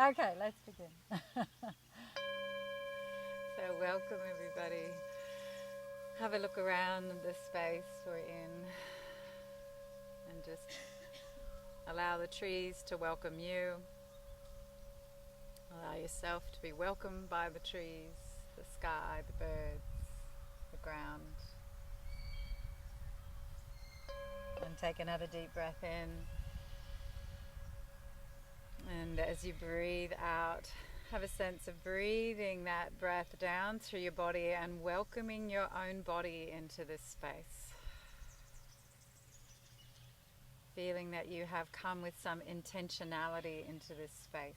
Okay, let's begin. So welcome everybody. Have a look around the space we're in and just allow the trees to welcome you. Allow yourself to be welcomed by the trees, the sky, the birds, the ground. And take another deep breath in. And as you breathe out, have a sense of breathing that breath down through your body and welcoming your own body into this space. Feeling that you have come with some intentionality into this space.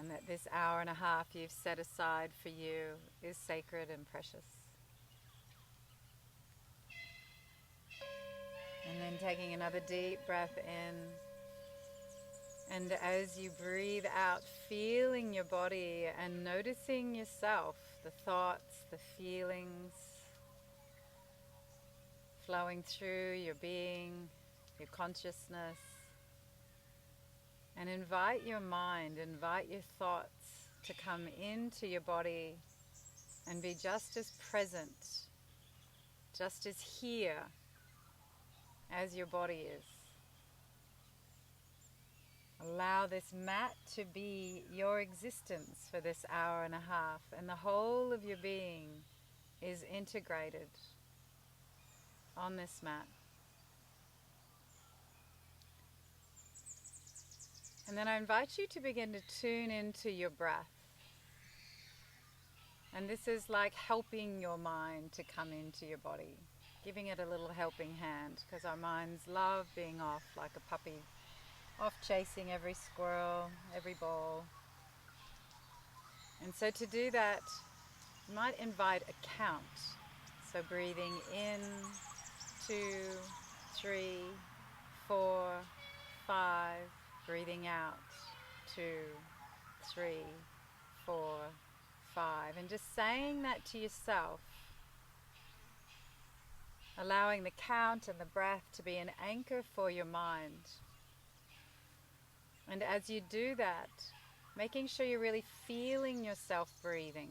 And that this hour and a half you've set aside for you is sacred and precious. And then taking another deep breath in. And as you breathe out, feeling your body and noticing yourself, the thoughts, the feelings flowing through your being, your consciousness. And invite your mind, invite your thoughts to come into your body and be just as present, just as here as your body is. Allow this mat to be your existence for this hour and a half, and the whole of your being is integrated on this mat. And then I invite you to begin to tune into your breath. And this is like helping your mind to come into your body, giving it a little helping hand, because our minds love being off like a puppy. Off chasing every squirrel, every ball. And so to do that, you might invite a count. So breathing in, 2, 3, 4, 5. Breathing out, 2, 3, 4, 5. And just saying that to yourself. Allowing the count and the breath to be an anchor for your mind. And as you do that, making sure you're really feeling yourself breathing.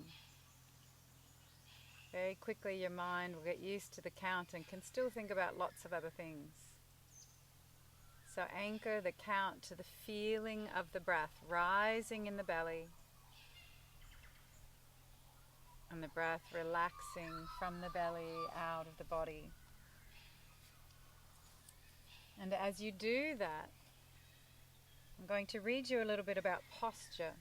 Very quickly your mind will get used to the count and can still think about lots of other things. So anchor the count to the feeling of the breath rising in the belly. And the breath relaxing from the belly out of the body. And as you do that, I'm going to read you a little bit about posture.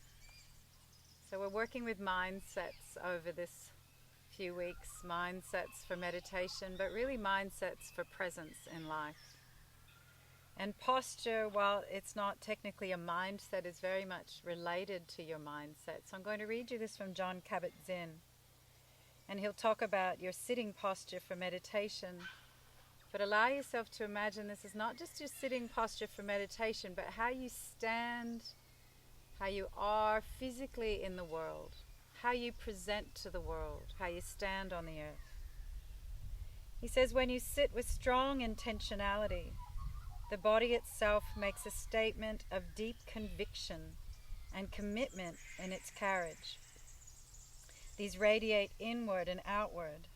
So we're working with mindsets over this few weeks, mindsets for meditation, but really mindsets for presence in life. And posture, while it's not technically a mindset, is very much related to your mindset. So I'm going to read you this from John Kabat-Zinn. And he'll talk about your sitting posture for meditation. But allow yourself to imagine this is not just your sitting posture for meditation, but how you stand, how you are physically in the world, how you present to the world, how you stand on the earth. He says, when you sit with strong intentionality, the body itself makes a statement of deep conviction and commitment in its carriage. These radiate inward and outward.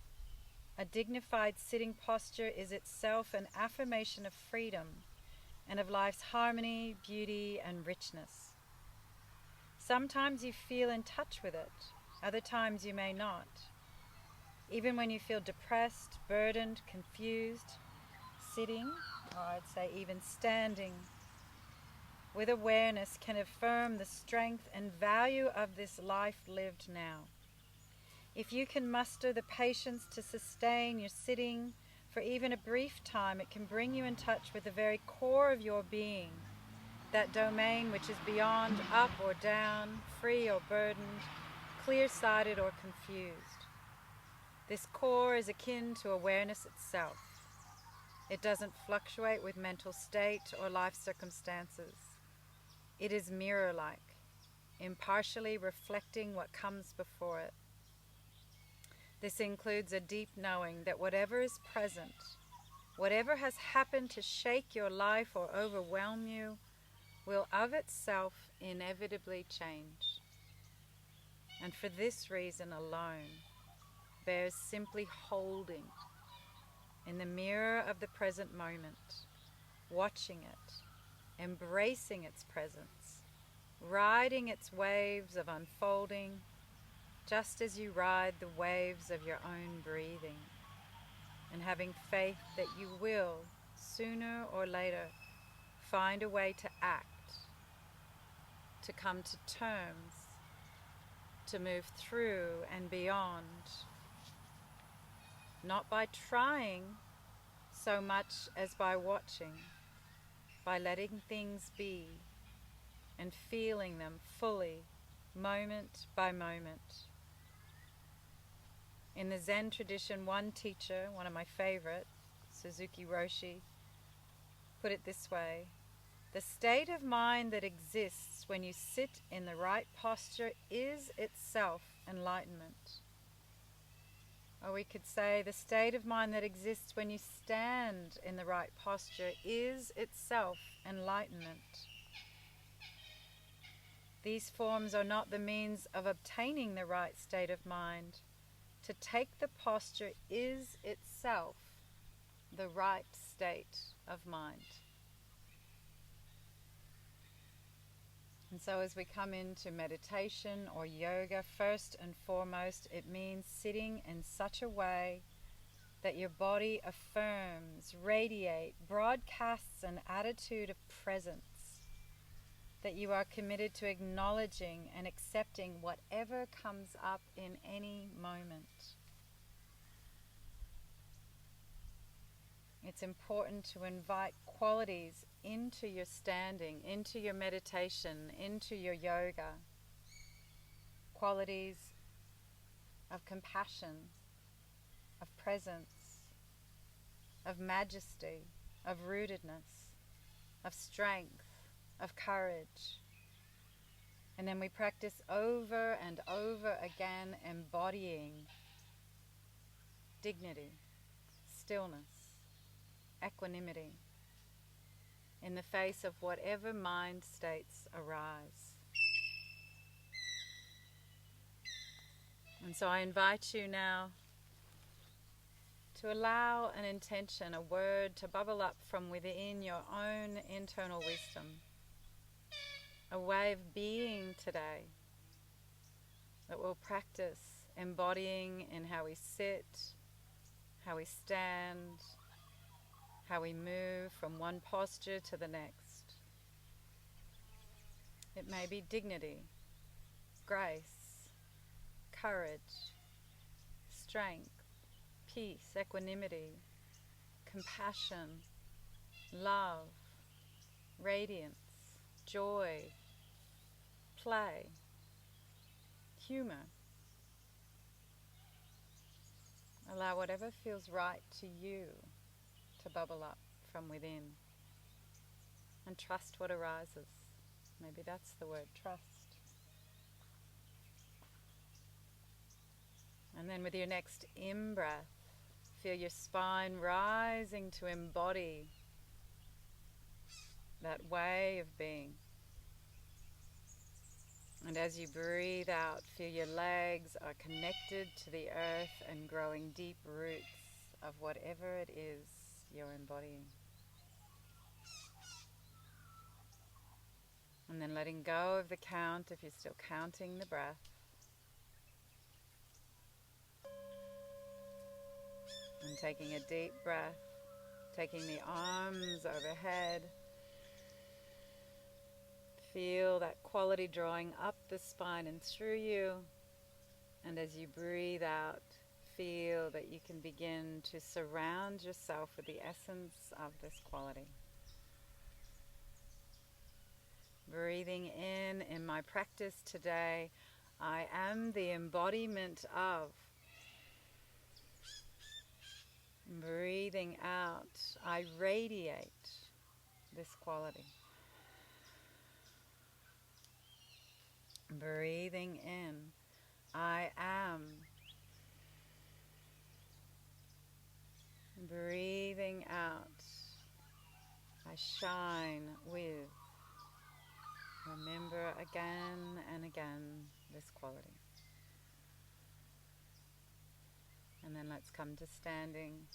A dignified sitting posture is itself an affirmation of freedom and of life's harmony, beauty, and richness. Sometimes you feel in touch with it, other times you may not. Even when you feel depressed, burdened, confused, sitting, or I'd say even standing, with awareness can affirm the strength and value of this life lived now. If you can muster the patience to sustain your sitting for even a brief time, it can bring you in touch with the very core of your being, that domain which is beyond up or down, free or burdened, clear-sighted or confused. This core is akin to awareness itself. It doesn't fluctuate with mental state or life circumstances. It is mirror-like, impartially reflecting what comes before it. This includes a deep knowing that whatever is present, whatever has happened to shake your life or overwhelm you, will of itself inevitably change, and for this reason alone bears simply holding in the mirror of the present moment, watching it, embracing its presence, riding its waves of unfolding, just as you ride the waves of your own breathing, and having faith that you will, sooner or later, find a way to act, to come to terms, to move through and beyond, not by trying so much as by watching, by letting things be and feeling them fully, moment by moment. In the Zen tradition, one teacher, one of my favorite, Suzuki Roshi, put it this way: the state of mind that exists when you sit in the right posture is itself enlightenment. Or we could say the state of mind that exists when you stand in the right posture is itself enlightenment. These forms are not the means of obtaining the right state of mind. To take the posture is itself the right state of mind. And so as we come into meditation or yoga, first and foremost, it means sitting in such a way that your body affirms, radiates, broadcasts an attitude of presence, that you are committed to acknowledging and accepting whatever comes up in any moment. It's important to invite qualities into your standing, into your meditation, into your yoga. Qualities of compassion, of presence, of majesty, of rootedness, of strength, of courage. And then we practice over and over again embodying dignity, stillness, equanimity in the face of whatever mind states arise. And so I invite you now to allow an intention, a word to bubble up from within your own internal wisdom, a way of being today that will practice embodying in how we sit, how we stand, how we move from one posture to the next. It may be dignity, grace, courage, strength, peace, equanimity, compassion, love, radiance, joy, play, humor. Allow whatever feels right to you to bubble up from within, and trust what arises. Maybe that's the word, trust. And then with your next in-breath, feel your spine rising to embody that way of being. And as you breathe out, feel your legs are connected to the earth and growing deep roots of whatever it is you're embodying. And then letting go of the count if you're still counting the breath. And taking a deep breath, taking the arms overhead. Feel that quality drawing up the spine and through you. And as you breathe out, feel that you can begin to surround yourself with the essence of this quality. Breathing in my practice today, I am the embodiment of. Breathing out, I radiate this quality. Breathing in, I am. Breathing out, I shine with. Remember again and again this quality. And then let's come to standing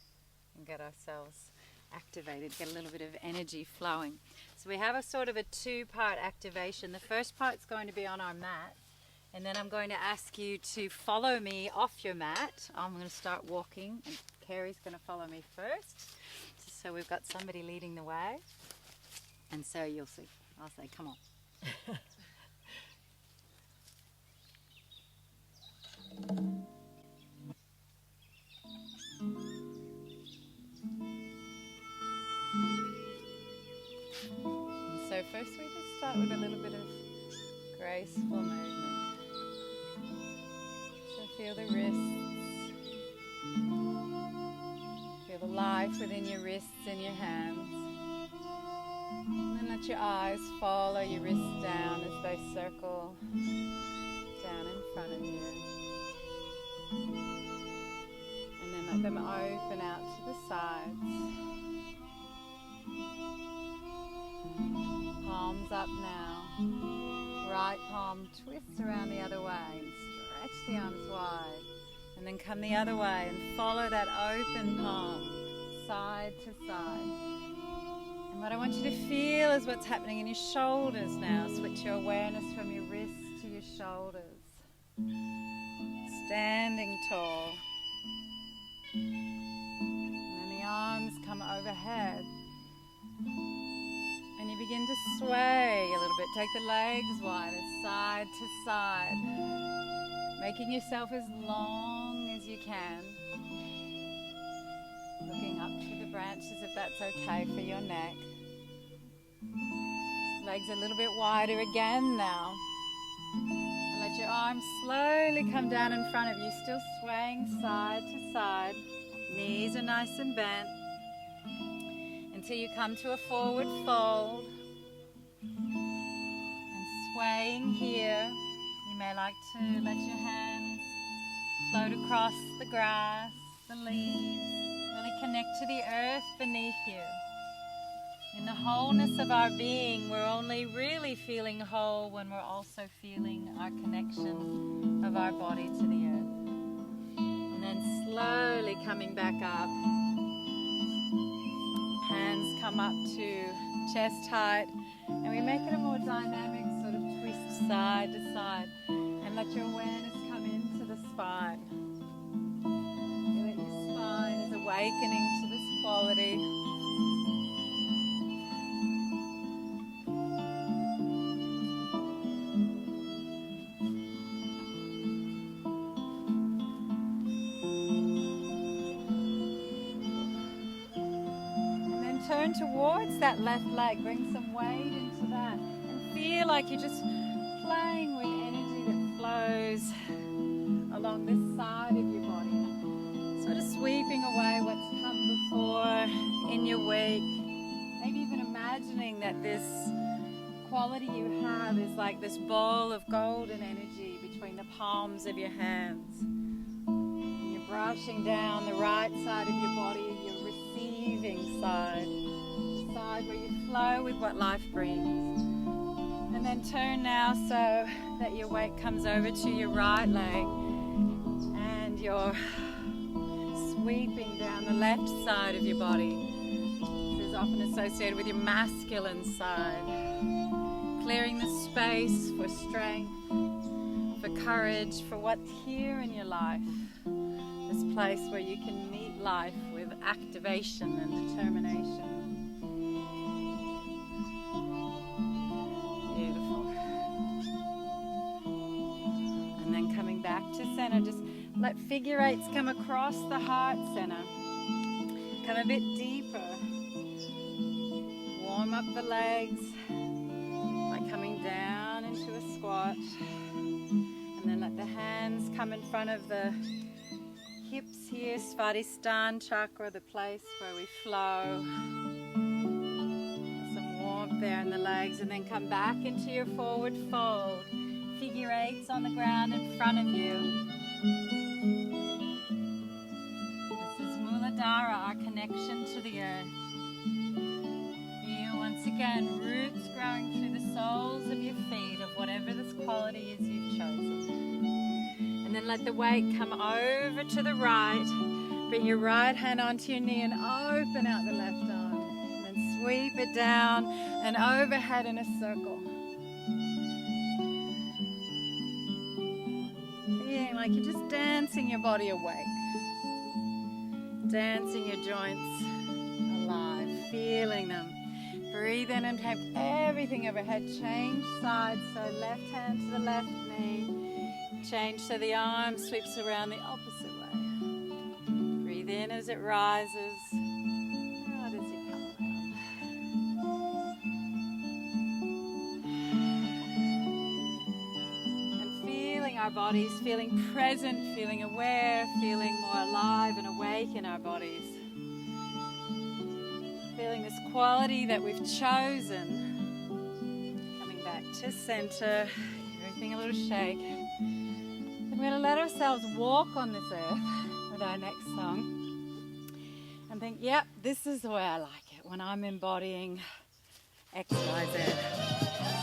and get ourselves activated, get a little bit of energy flowing. So we have a sort of a two-part activation. The first part's going to be on our mat, and then I'm going to ask you to follow me off your mat. I'm going to start walking, and Carrie's going to follow me first. So we've got somebody leading the way, and so you'll see. I'll say, come on. So first we just start with a little bit of graceful movement. So feel the wrists. Feel the life within your wrists and your hands. And then let your eyes follow your wrists down as they circle down in front of you. And then let them open out to the sides. Palms up now. Right palm twists around the other way and stretch the arms wide. And then come the other way and follow that open palm side to side. And what I want you to feel is what's happening in your shoulders now. Switch your awareness from your wrists to your shoulders. Standing tall. And then the arms come overhead. And you begin to sway a little bit. Take the legs wider, side to side. Making yourself as long as you can. Looking up through the branches if that's okay for your neck. Legs a little bit wider again now. And let your arms slowly come down in front of you, still swaying side to side. Knees are nice and bent. Until you come to a forward fold. And swaying here, you may like to let your hands float across the grass, the leaves, really connect to the earth beneath you. In the wholeness of our being, we're only really feeling whole when we're also feeling our connection of our body to the earth. And then slowly coming back up. Hands come up to chest height, and we make it a more dynamic sort of twist side to side, and let your awareness come into the spine. Feel that your spine is awakening to this quality. Turn towards that left leg, bring some weight into that, and feel like you're just playing with energy that flows along this side of your body, sort of sweeping away what's come before in your week. Maybe even imagining that this quality you have is like this ball of golden energy between the palms of your hands. And you're brushing down the right side of your body, your receiving side, the side where you flow with what life brings. And then turn now so that your weight comes over to your right leg and you're sweeping down the left side of your body. This is often associated with your masculine side, clearing the space for strength, for courage, for what's here in your life. This place where you can meet life with activation and determination. Beautiful. And then coming back to center, just let figure eights come across the heart center. Come a bit deeper. Warm up the legs by coming down into a squat. And then let the hands come in front of the hips here, Svasana chakra, the place where we flow. Some warmth there in the legs, and then come back into your forward fold. Figure eights on the ground in front of you. This is Muladhara, our connection to the earth. Feel Once again, roots growing through the soles of your feet of whatever this quality is you've chosen. And then let the weight come over to the right. Bring your right hand onto your knee and open out the left arm. And then sweep it down and overhead in a circle. Feeling like you're just dancing your body awake. Dancing your joints alive. Feeling them. Breathe in and have everything overhead. Change sides, so left hand to the left knee. Change so the arm sweeps around the opposite way. Breathe in as it rises. Out as you come around. And feeling our bodies, feeling present, feeling aware, feeling more alive and awake in our bodies. Feeling this quality that we've chosen. Coming back to center. Everything a little shake. And we're going to let ourselves walk on this earth with our next song. And think, yep, this is the way I like it when I'm embodying X, Y, Z.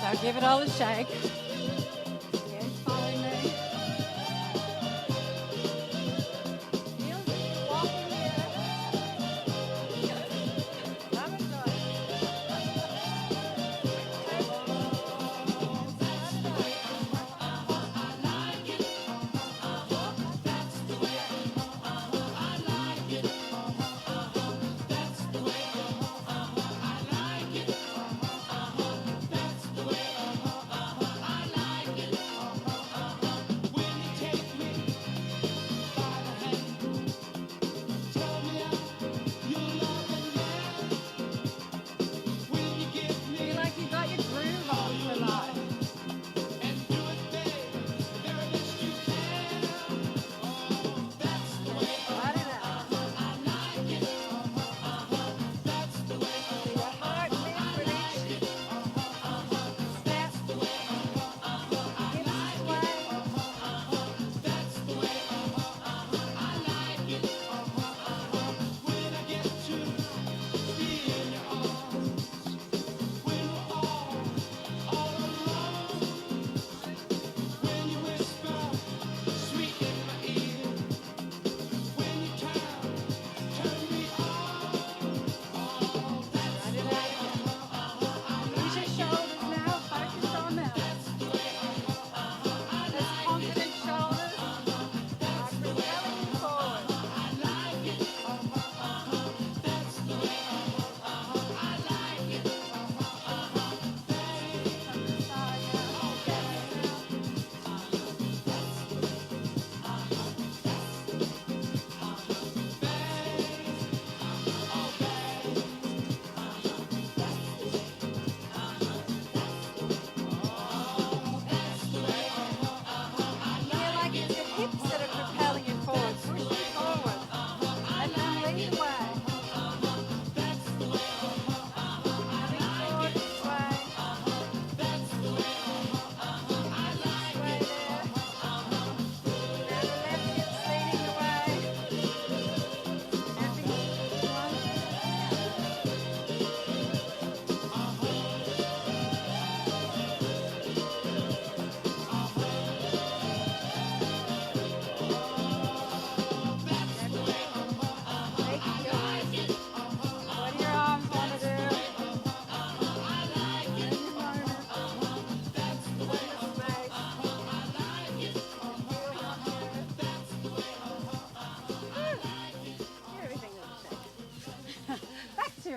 So give it all a shake. Again, follow me.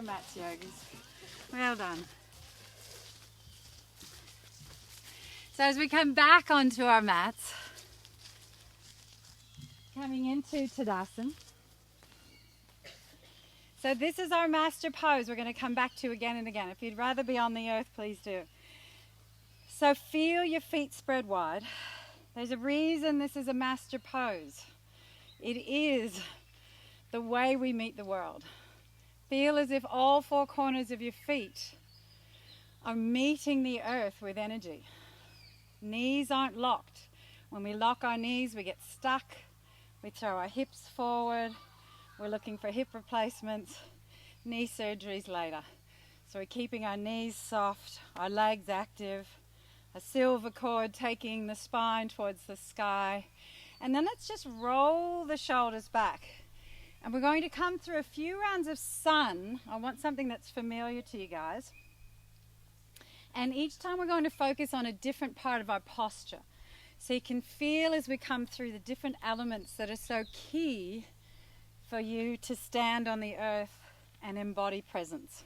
Mats yogis. Well done. So as we come back onto our mats, coming into Tadasana. So this is our master pose we're going to come back to again and again. If you'd rather be on the earth, please do. So feel your feet spread wide. There's a reason this is a master pose. It is the way we meet the world. Feel as if all four corners of your feet are meeting the earth with energy. Knees aren't locked. When we lock our knees, we get stuck. We throw our hips forward. We're looking for hip replacements, knee surgeries later. So we're keeping our knees soft, our legs active, a silver cord taking the spine towards the sky. And then let's just roll the shoulders back. And we're going to come through a few rounds of sun. I want something that's familiar to you guys. And each time we're going to focus on a different part of our posture. So you can feel as we come through the different elements that are so key for you to stand on the earth and embody presence.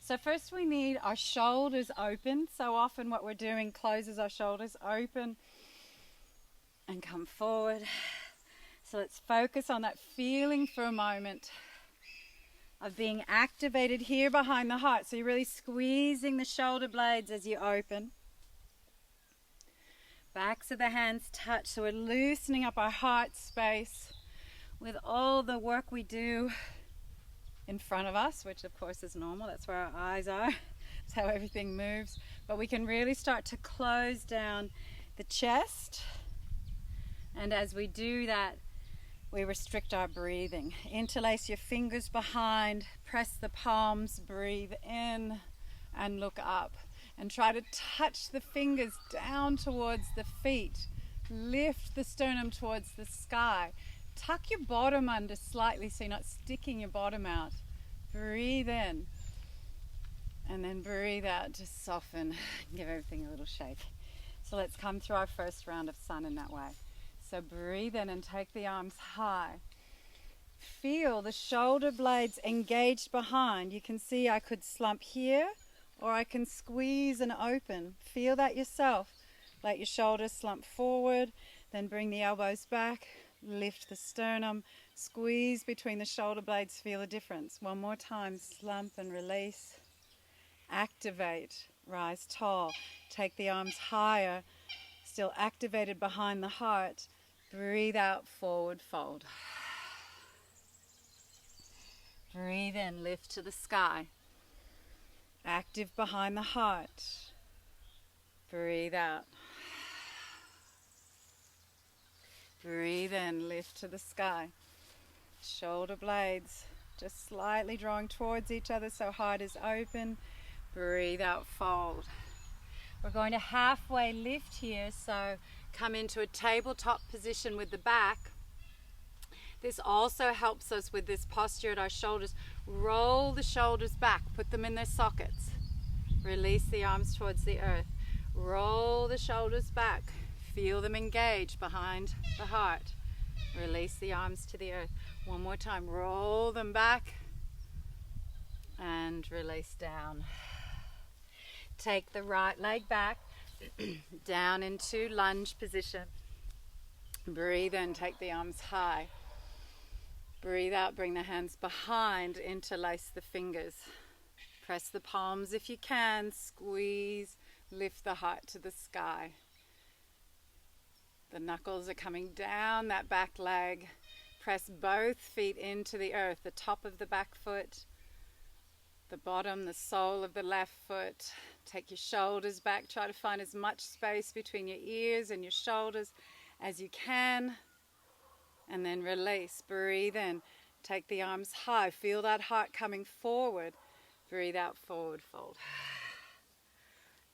So first we need our shoulders open. So often what we're doing closes our shoulders open and come forward. So let's focus on that feeling for a moment of being activated here behind the heart. So you're really squeezing the shoulder blades as you open. Backs of the hands touch. So we're loosening up our heart space with all the work we do in front of us, which of course is normal. That's where our eyes are. That's how everything moves. But we can really start to close down the chest. And as we do that, we restrict our breathing. Interlace your fingers behind, press the palms, breathe in and look up. And try to touch the fingers down towards the feet. Lift the sternum towards the sky. Tuck your bottom under slightly so you're not sticking your bottom out. Breathe in. And then breathe out, just soften, give everything a little shake. So let's come through our first round of sun in that way. So breathe in and take the arms high. Feel the shoulder blades engaged behind. You can see I could slump here or I can squeeze and open. Feel that yourself. Let your shoulders slump forward, then bring the elbows back, lift the sternum, squeeze between the shoulder blades, feel the difference. One more time, slump and release. Activate, rise tall. Take the arms higher, still activated behind the heart. Breathe out, forward fold. Breathe in, lift to the sky. Active behind the heart. Breathe out. Breathe in, lift to the sky. Shoulder blades just slightly drawing towards each other so heart is open. Breathe out, fold. We're going to halfway lift here, so come into a tabletop position with the back. This also helps us with this posture at our shoulders. Roll the shoulders back, put them in their sockets. Release the arms towards the earth. Roll the shoulders back. Feel them engage behind the heart. Release the arms to the earth. One more time. Roll them back and release down. Take the right leg back down into lunge position. Breathe in, take the arms high. Breathe out, bring the hands behind, interlace the fingers. Press the palms if you can, squeeze, lift the heart to the sky. The knuckles are coming down that back leg. Press both feet into the earth, the top of the back foot, the bottom, the sole of the left foot. Take your shoulders back. Try to find as much space between your ears and your shoulders as you can. And then release. Breathe in. Take the arms high. Feel that heart coming forward. Breathe out, forward fold.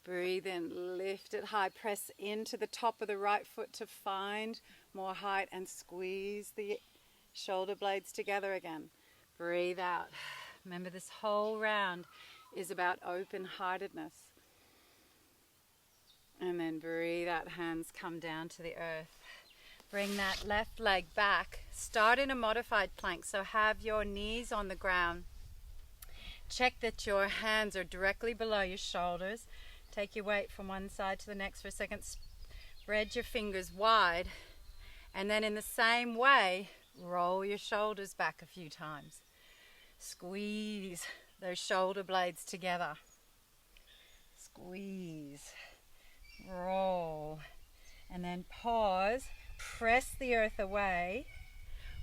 Breathe in. Lift it high. Press into the top of the right foot to find more height and squeeze the shoulder blades together again. Breathe out. Remember, this whole round is about open-heartedness. And then breathe out, hands come down to the earth. Bring that left leg back. Start in a modified plank, so have your knees on the ground. Check that your hands are directly below your shoulders. Take your weight from one side to the next for a second. Spread your fingers wide. And then in the same way, roll your shoulders back a few times. Squeeze those shoulder blades together. Squeeze. Roll. And then pause. Press the earth away.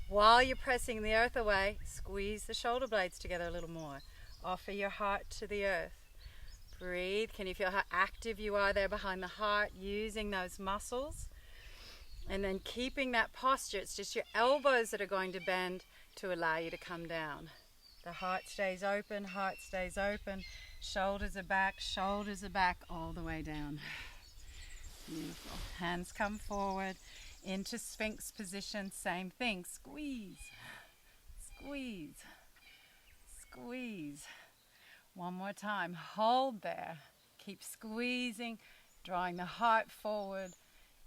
While you're pressing the earth away, squeeze the shoulder blades together a little more. Offer your heart to the earth. Breathe. Can you feel how active you are there behind the heart, using those muscles? And then keeping that posture. It's just your elbows that are going to bend to allow you to come down. The heart stays open, Shoulders are back all the way down. Beautiful. Hands come forward into Sphinx position. Same thing. Squeeze, squeeze, squeeze. One more time. Hold there. Keep squeezing, drawing the heart forward.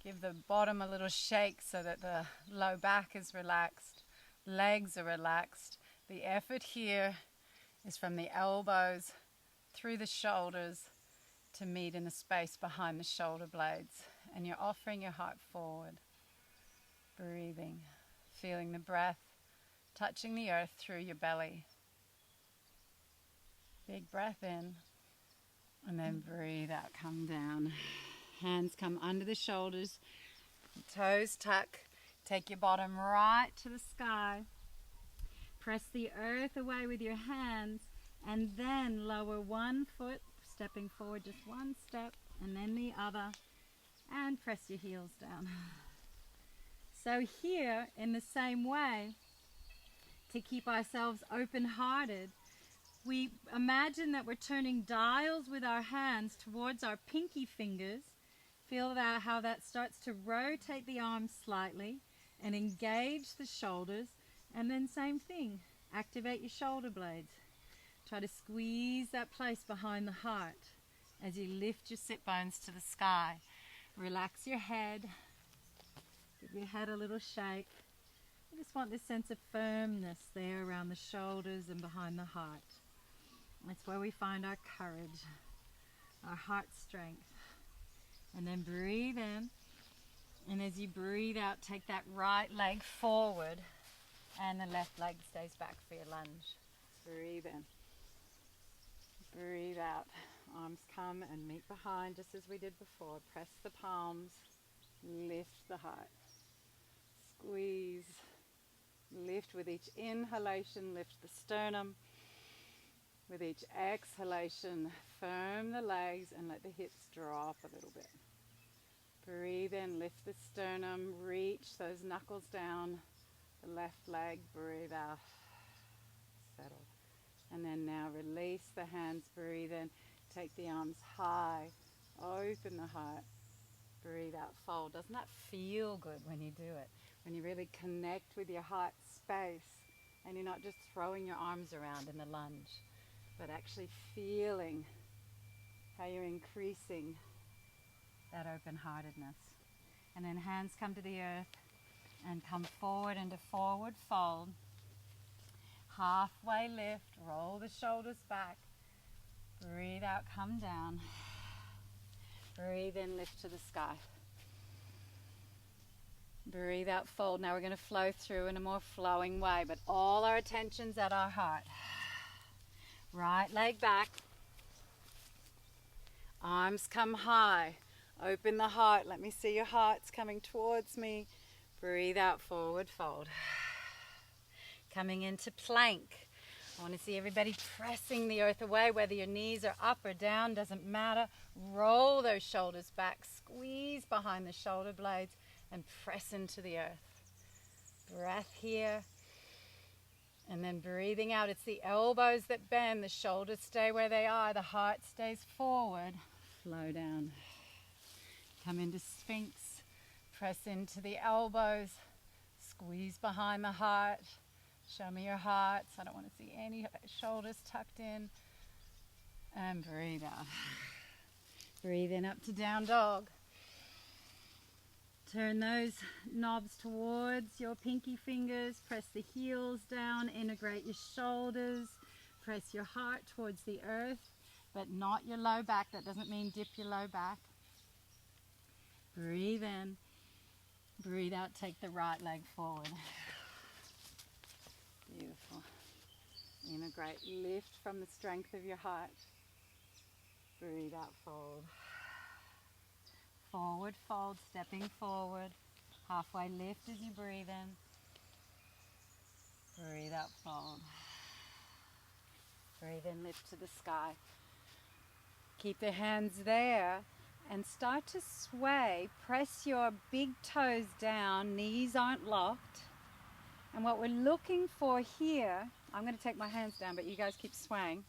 Give the bottom a little shake so that the low back is relaxed. Legs are relaxed. The effort here is from the elbows through the shoulders to meet in the space behind the shoulder blades. And you're offering your heart forward. Breathing, feeling the breath touching the earth through your belly. Big breath in, and then breathe out, come down. Hands come under the shoulders, toes tuck. Take your bottom right to the sky. Press the earth away with your hands, and then lower one foot, stepping forward just one step, and then the other, and press your heels down. So here, in the same way, to keep ourselves open-hearted, we imagine that we're turning dials with our hands towards our pinky fingers. Feel that how that starts to rotate the arms slightly and engage the shoulders. And then same thing, activate your shoulder blades. Try to squeeze that place behind the heart as you lift your sit bones to the sky. Relax your head. Give your head a little shake. I just want this sense of firmness there around the shoulders and behind the heart. That's where we find our courage, our heart strength. And then breathe in. And as you breathe out, take that right leg forward and the left leg stays back for your lunge. Breathe in. Breathe out. Arms come and meet behind just as we did before. Press the palms. Lift the heart. Squeeze. Lift with each inhalation. Lift the sternum. With each exhalation, firm the legs and let the hips drop a little bit. Breathe in, lift the sternum, reach those knuckles down. The left leg, breathe out. Settle. And then now release the hands, breathe in. Take the arms high, open the heart. Breathe out, fold. Doesn't that feel good when you do it? When you really connect with your heart space and you're not just throwing your arms around in the lunge, but actually feeling how you're increasing that open-heartedness. And then hands come to the earth and come forward into forward fold. Halfway lift, roll the shoulders back. Breathe out, come down. Breathe in, lift to the sky. Breathe out, fold. Now we're going to flow through in a more flowing way, but all our attention's at our heart. Right leg back. Arms come high. Open the heart. Let me see your hearts coming towards me. Breathe out, forward fold. Coming into plank. I want to see everybody pressing the earth away, whether your knees are up or down, doesn't matter. Roll those shoulders back. Squeeze behind the shoulder blades and press into the earth. Breath here. And then breathing out, it's the elbows that bend, the shoulders stay where they are, the heart stays forward. Flow down. Come into Sphinx. Press into the elbows. Squeeze behind the heart. Show me your hearts. I don't want to see any shoulders tucked in. And breathe out. Breathe in up to down dog. Turn those knobs towards your pinky fingers. Press the heels down. Integrate your shoulders. Press your heart towards the earth, but not your low back. That doesn't mean dip your low back. Breathe in. Breathe out. Take the right leg forward. Beautiful. Integrate. Lift from the strength of your heart. Breathe out. Fold. Forward fold, stepping forward. Halfway lift as you breathe in. Breathe out, fold. Breathe in, lift to the sky. Keep the hands there and start to sway. Press your big toes down, knees aren't locked. And what we're looking for here, I'm going to take my hands down, but you guys keep swaying,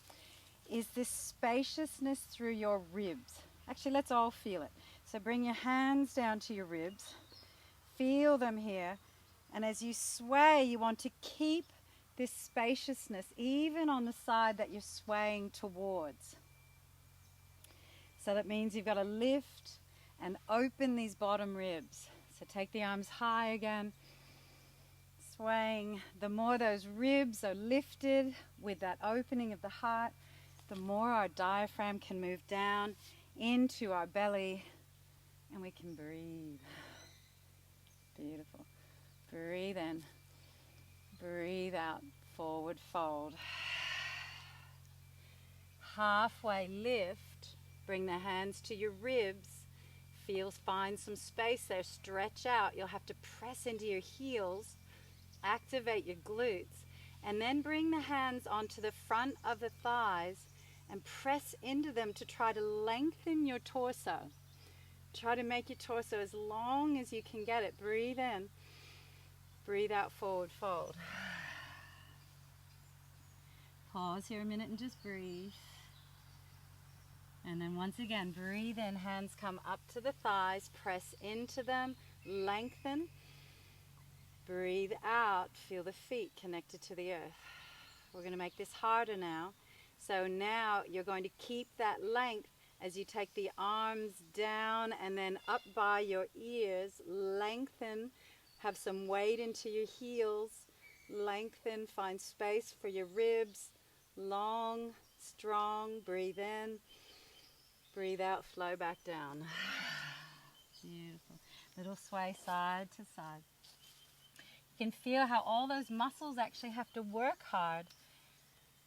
is this spaciousness through your ribs. Actually, let's all feel it. So bring your hands down to your ribs. Feel them here. And as you sway, you want to keep this spaciousness even on the side that you're swaying towards. So that means you've got to lift and open these bottom ribs. So take the arms high again. Swaying. The more those ribs are lifted with that opening of the heart, the more our diaphragm can move down into our belly and we can breathe. Beautiful. Breathe in. Breathe out. Forward fold. Halfway lift. Bring the hands to your ribs. Find some space there. Stretch out. You'll have to press into your heels. Activate your glutes. And then bring the hands onto the front of the thighs and press into them to try to lengthen your torso. Try to make your torso as long as you can get it. Breathe in. Breathe out, forward fold. Pause here a minute and just breathe. And then once again, breathe in. Hands come up to the thighs. Press into them. Lengthen. Breathe out. Feel the feet connected to the earth. We're going to make this harder now. So now you're going to keep that length as you take the arms down and then up by your ears. Lengthen. Have some weight into your heels. Lengthen. Find space for your ribs. Long, strong. Breathe in. Breathe out. Flow back down. Beautiful. Little sway side to side. You can feel how all those muscles actually have to work hard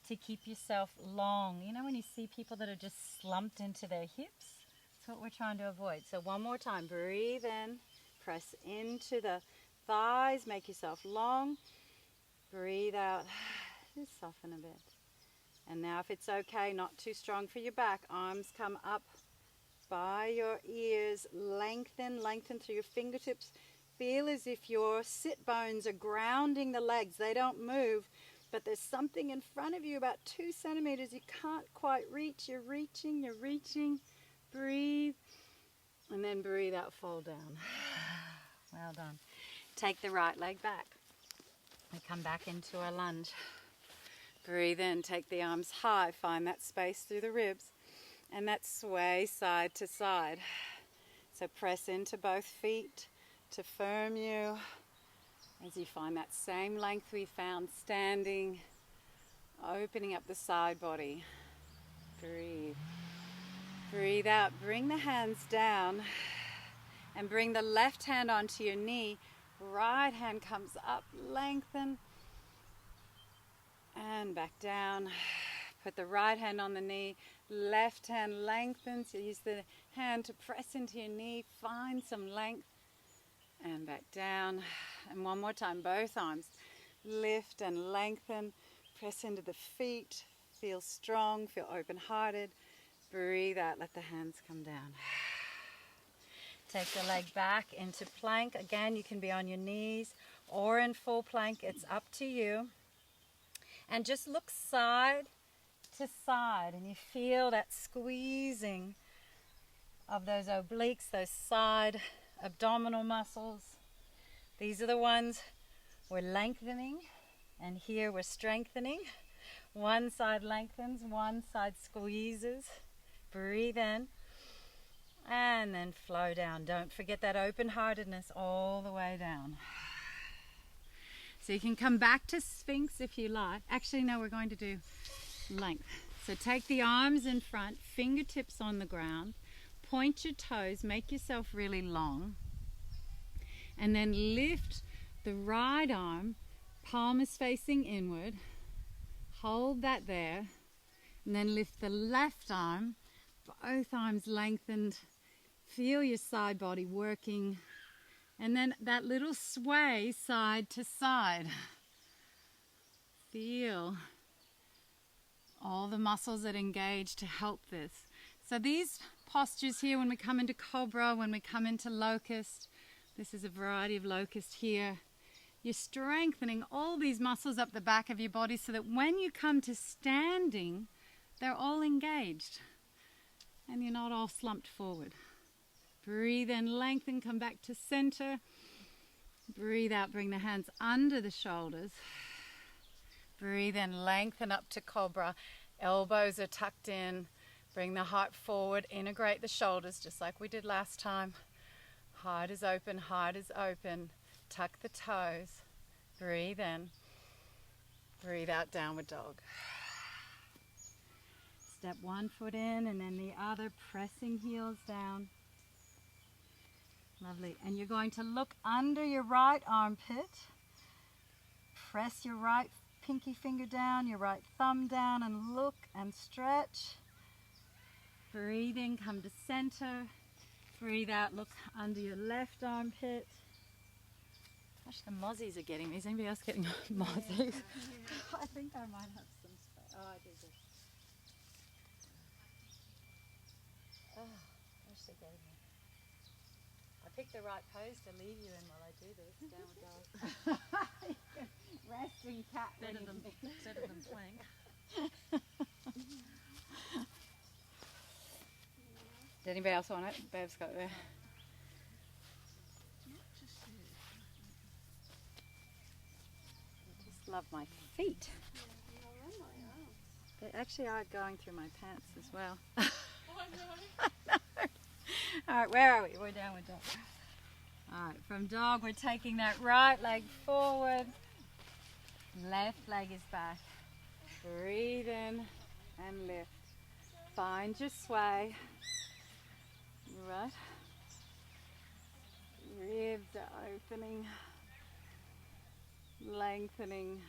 to keep yourself long. You know when you see people that are just slumped into their hips? That's what we're trying to avoid. So one more time. Breathe in. Press into the thighs. Make yourself long. Breathe out. Just soften a bit. And now if it's okay, not too strong for your back, arms come up by your ears. Lengthen. Lengthen through your fingertips. Feel as if your sit bones are grounding the legs. They don't move, but there's something in front of you about 2 centimeters you can't quite reach. You're reaching, you're reaching. Breathe, and then breathe out, fall down. Well done. Take the right leg back. We come back into our lunge. Breathe in, take the arms high. Find that space through the ribs, and that sway side to side. So press into both feet to firm you as you find that same length we found standing, opening up the side body. Breathe. Breathe out. Bring the hands down and bring the left hand onto your knee. Right hand comes up, lengthen, and back down. Put the right hand on the knee, left hand lengthens. Use the hand to press into your knee, find some length. And back down. And one more time, both arms. Lift and lengthen. Press into the feet. Feel strong, feel open-hearted. Breathe out, let the hands come down. Take the leg back into plank. Again, you can be on your knees or in full plank. It's up to you. And just look side to side. And you feel that squeezing of those obliques, those side abdominal muscles. These are the ones we're lengthening, and here we're strengthening. One side lengthens, one side squeezes. Breathe in and then flow down. Don't forget that open-heartedness all the way down. So you can come back to Sphinx if you like. Actually, no, we're going to do length. So take the arms in front, fingertips on the ground. Point your toes, make yourself really long, and then lift the right arm, palm is facing inward, hold that there, and then lift the left arm, both arms lengthened, feel your side body working, and then that little sway side to side. Feel all the muscles that engage to help this. So these postures here, when we come into cobra, when we come into locust, this is a variety of locust here, you're strengthening all these muscles up the back of your body so that when you come to standing, they're all engaged and you're not all slumped forward. Breathe in, lengthen, come back to center. Breathe out, bring the hands under the shoulders. Breathe in, lengthen up to cobra. Elbows are tucked in. Bring the heart forward, integrate the shoulders just like we did last time. Heart is open, heart is open. Tuck the toes. Breathe in. Breathe out, downward dog. Step one foot in and then the other, pressing heels down. Lovely. And you're going to look under your right armpit. Press your right pinky finger down, your right thumb down, and look and stretch. Breathe in, come to center. Breathe out, look under your left armpit. Gosh, the mozzies are getting me. Is anybody else getting mozzies? I think I might have some space. Oh, I do this. Oh, gosh, they're getting me. I picked the right pose to leave you in while I do this. Downward dog. Resting cat. Better than plank. Does anybody else want it? Bev's got it there. I just love my feet. They actually are going through my pants as well. All right, where are we? We're downward dog. All right, from dog, we're taking that right leg forward. Left leg is back. Breathe in and lift. Find your sway. Right. Ribs are opening, lengthening.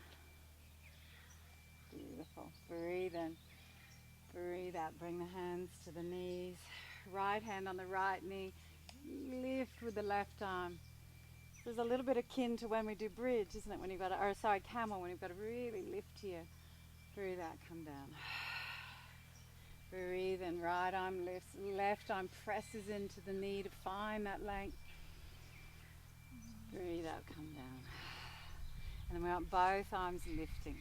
Beautiful. Breathe in. Breathe out. Bring the hands to the knees. Right hand on the right knee. Lift with the left arm. There's a little bit akin to when we do bridge, isn't it? When you've got to, or sorry, camel, when you've got to really lift here. Breathe out, come down. Breathe in, right arm lifts, left arm presses into the knee to find that length. Breathe out, come down. And then we want both arms lifting.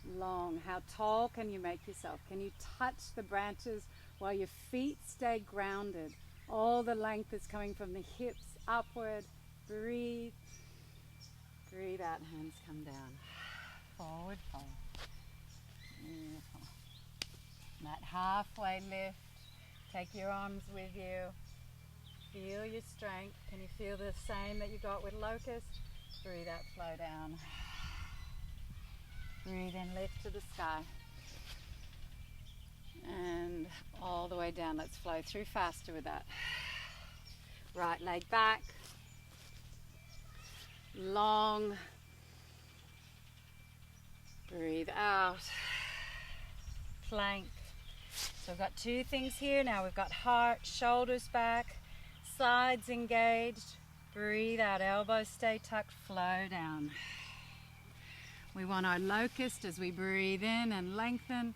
Long. How tall can you make yourself? Can you touch the branches while your feet stay grounded? All the length is coming from the hips upward. Breathe. Breathe out, hands come down. Forward fold. Beautiful. That halfway lift. Take your arms with you. Feel your strength. Can you feel the same that you got with locust? Breathe out, flow down. Breathe in, lift to the sky. And all the way down. Let's flow through faster with that. Right leg back. Long. Breathe out. Plank. So we've got two things here now. We've got heart, shoulders back, sides engaged. Breathe out, elbows stay tucked, flow down. We want our locust as we breathe in and lengthen.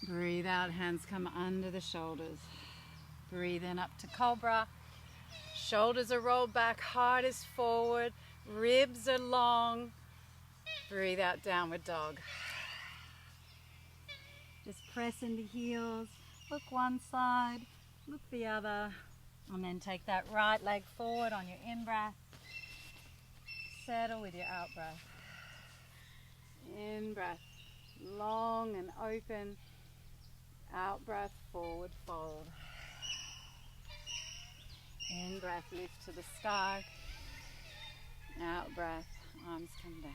Breathe out, hands come under the shoulders. Breathe in up to cobra. Shoulders are rolled back, heart is forward, ribs are long. Breathe out, downward dog. Just press into heels, look one side, look the other, and then take that right leg forward on your in-breath. Settle with your out-breath. In-breath, long and open. Out-breath, forward fold. In-breath, lift to the sky. Out-breath, arms come down.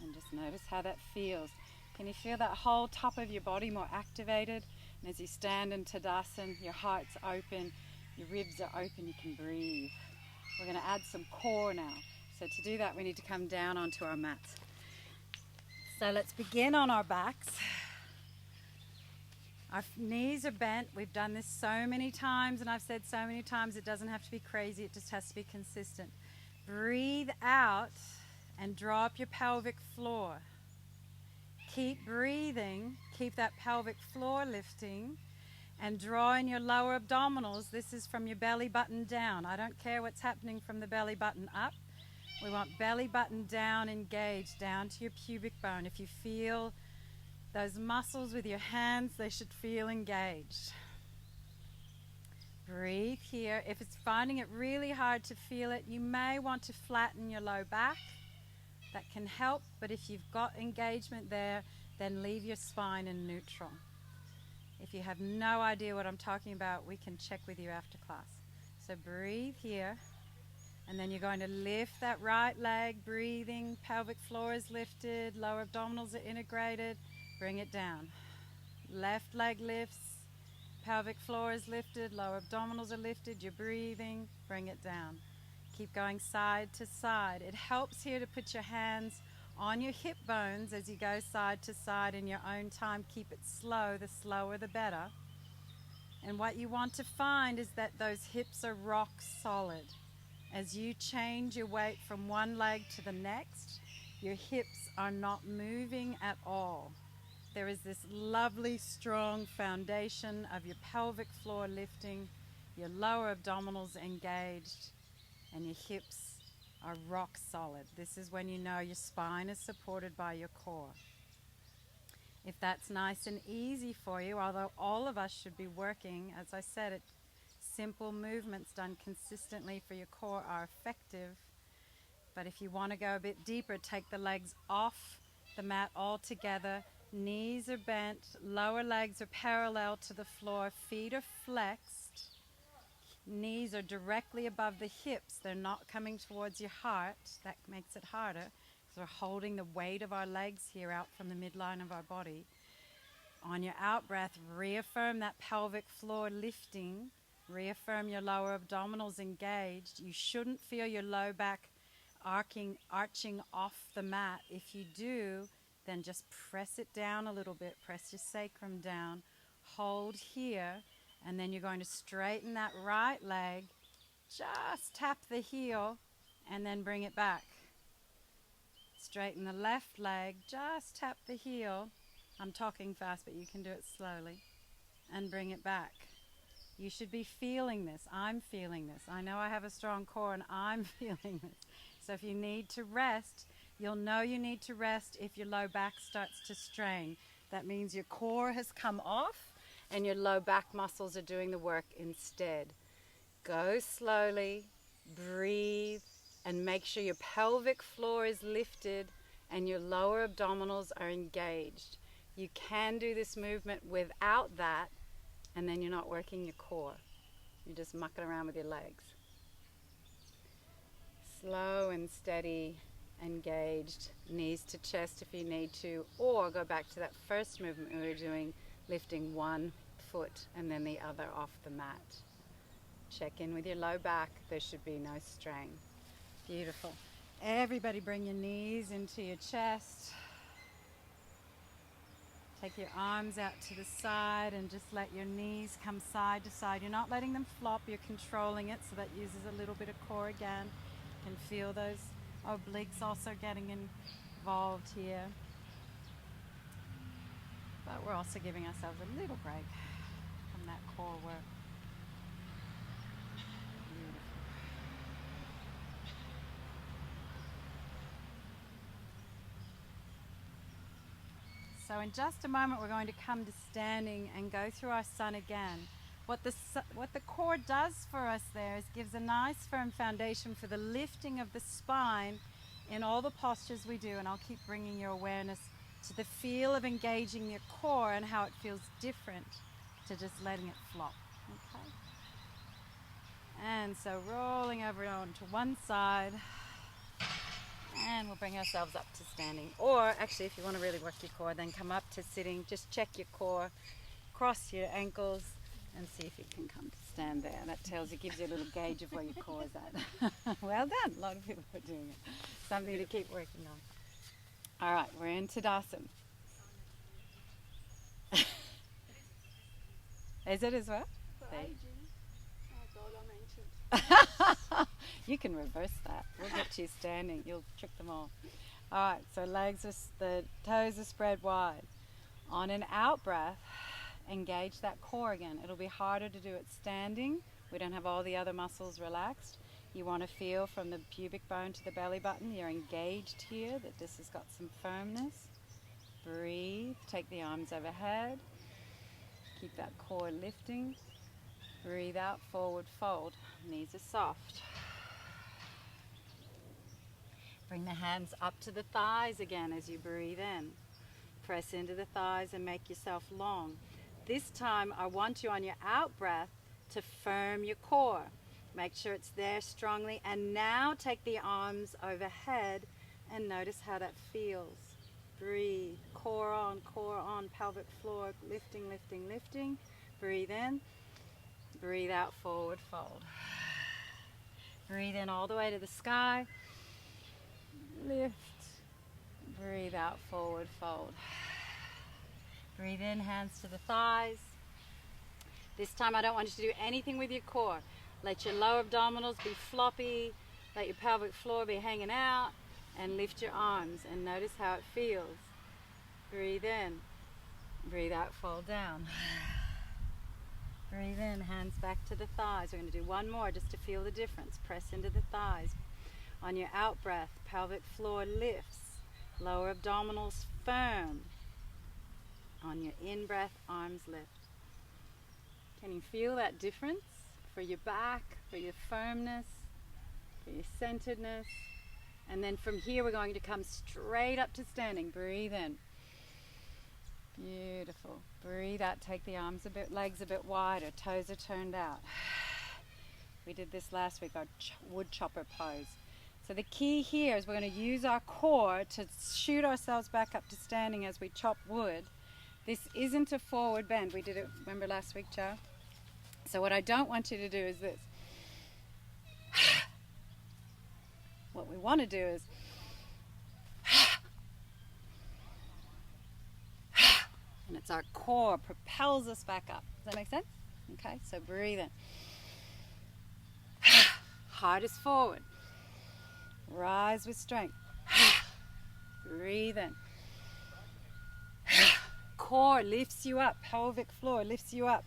And just notice how that feels. Can you feel that whole top of your body more activated? And as you stand in Tadasana, your heart's open, your ribs are open, you can breathe. We're going to add some core now. So to do that, we need to come down onto our mats. So let's begin on our backs. Our knees are bent. We've done this so many times, and I've said so many times it doesn't have to be crazy, it just has to be consistent. Breathe out and draw up your pelvic floor. Keep breathing, keep that pelvic floor lifting, and draw in your lower abdominals. This is from your belly button down. I don't care what's happening from the belly button up. We want belly button down, engaged, down to your pubic bone. If you feel Those muscles with your hands, they should feel engaged. Breathe here. If it's finding it really hard to feel it, you may want to flatten your low back. That can help, but if you've got engagement there, then leave your spine in neutral. If you have no idea what I'm talking about, we can check with you after class. So breathe here, and then you're going to lift that right leg, breathing, pelvic floor is lifted, lower abdominals are integrated, bring it down. Left leg lifts, pelvic floor is lifted, lower abdominals are lifted, you're breathing, bring it down. Keep going side to side. It helps here to put your hands on your hip bones as you go side to side in your own time. Keep it slow, the slower the better. And what you want to find is that those hips are rock solid. As you change your weight from one leg to the next, your hips are not moving at all. There is this lovely, strong foundation of your pelvic floor lifting, your lower abdominals engaged, and your hips are rock solid. This is when you know your spine is supported by your core. If that's nice and easy for you, although all of us should be working, as I said, simple movements done consistently for your core are effective. But if you want to go a bit deeper, take the legs off the mat altogether. Knees are bent, lower legs are parallel to the floor, feet are flexed. Knees are directly above the hips. They're not coming towards your heart. That makes it harder because we're holding the weight of our legs here out from the midline of our body. On your out breath, reaffirm that pelvic floor lifting. Reaffirm your lower abdominals engaged. You shouldn't feel your low back arching off the mat. If you do, then just press it down a little bit. Press your sacrum down. Hold here. And then you're going to straighten that right leg, just tap the heel, and then bring it back. Straighten the left leg, just tap the heel. I'm talking fast, but you can do it slowly. And bring it back. You should be feeling this. I'm feeling this. I know I have a strong core, and I'm feeling this. So if you need to rest, you'll know you need to rest if your low back starts to strain. That means your core has come off, and your low back muscles are doing the work instead. Go slowly, breathe, and make sure your pelvic floor is lifted and your lower abdominals are engaged. You can do this movement without that, and then you're not working your core. You're just mucking around with your legs. Slow and steady, engaged, knees to chest if you need to, or go back to that first movement we were doing, lifting one foot and then the other off the mat. Check in with your low back. There should be no strain. Beautiful. Everybody bring your knees into your chest. Take your arms out to the side and just let your knees come side to side. You're not letting them flop, you're controlling it, so that uses a little bit of core again. You can feel those obliques also getting involved here. But we're also giving ourselves a little break from that core work. Beautiful. So in just a moment we're going to come to standing and go through our sun again. What the core does for us there is gives a nice firm foundation for the lifting of the spine in all the postures we do, and I'll keep bringing your awareness to the feel of engaging your core and how it feels different to just letting it flop. Okay? And so rolling over onto one side, and we'll bring ourselves up to standing. Or actually, if you want to really work your core, then come up to sitting. Just check your core, cross your ankles, and see if you can come to stand there. That gives you a little gauge of where your core is at. Well done. A lot of people are doing it. Something to keep working on. All right, we're in Tadasana. Is it as well? For aging, I thought I mentioned. You can reverse that. We'll get you standing. You'll trick them all. All right, so the toes are spread wide. On an out breath, engage that core again. It'll be harder to do it standing. We don't have all the other muscles relaxed. You want to feel from the pubic bone to the belly button. You're engaged here, that this has got some firmness. Breathe. Take the arms overhead. Keep that core lifting. Breathe out, forward fold. Knees are soft. Bring the hands up to the thighs again as you breathe in. Press into the thighs and make yourself long. This time I want you on your out breath to firm your core. Make sure it's there strongly. And now take the arms overhead and notice how that feels. Breathe. Core on, pelvic floor. Lifting, lifting, lifting. Breathe in. Breathe out, forward fold. Breathe in all the way to the sky. Lift. Breathe out, forward fold. Breathe in, hands to the thighs. This time I don't want you to do anything with your core. Let your lower abdominals be floppy. Let your pelvic floor be hanging out. And lift your arms and notice how it feels. Breathe in. Breathe out, fold down. Breathe in, hands back to the thighs. We're going to do one more just to feel the difference. Press into the thighs. On your out breath, pelvic floor lifts. Lower abdominals firm. On your in breath, arms lift. Can you feel that difference for your back, for your firmness, for your centeredness? And then from here we're going to come straight up to standing. Breathe in. Beautiful. Breathe out. Take the arms a bit, legs a bit wider. Toes are turned out. We did this last week, our wood chopper pose. So the key here is we're going to use our core to shoot ourselves back up to standing as we chop wood. This isn't a forward bend. We did it, remember last week, Joe? So what I don't want you to do is this. What we want to do is and it's our core propels us back up. Does that make sense? Okay, so breathe in. Heart is forward. Rise with strength. Breathe in. Core lifts you up. Pelvic floor lifts you up.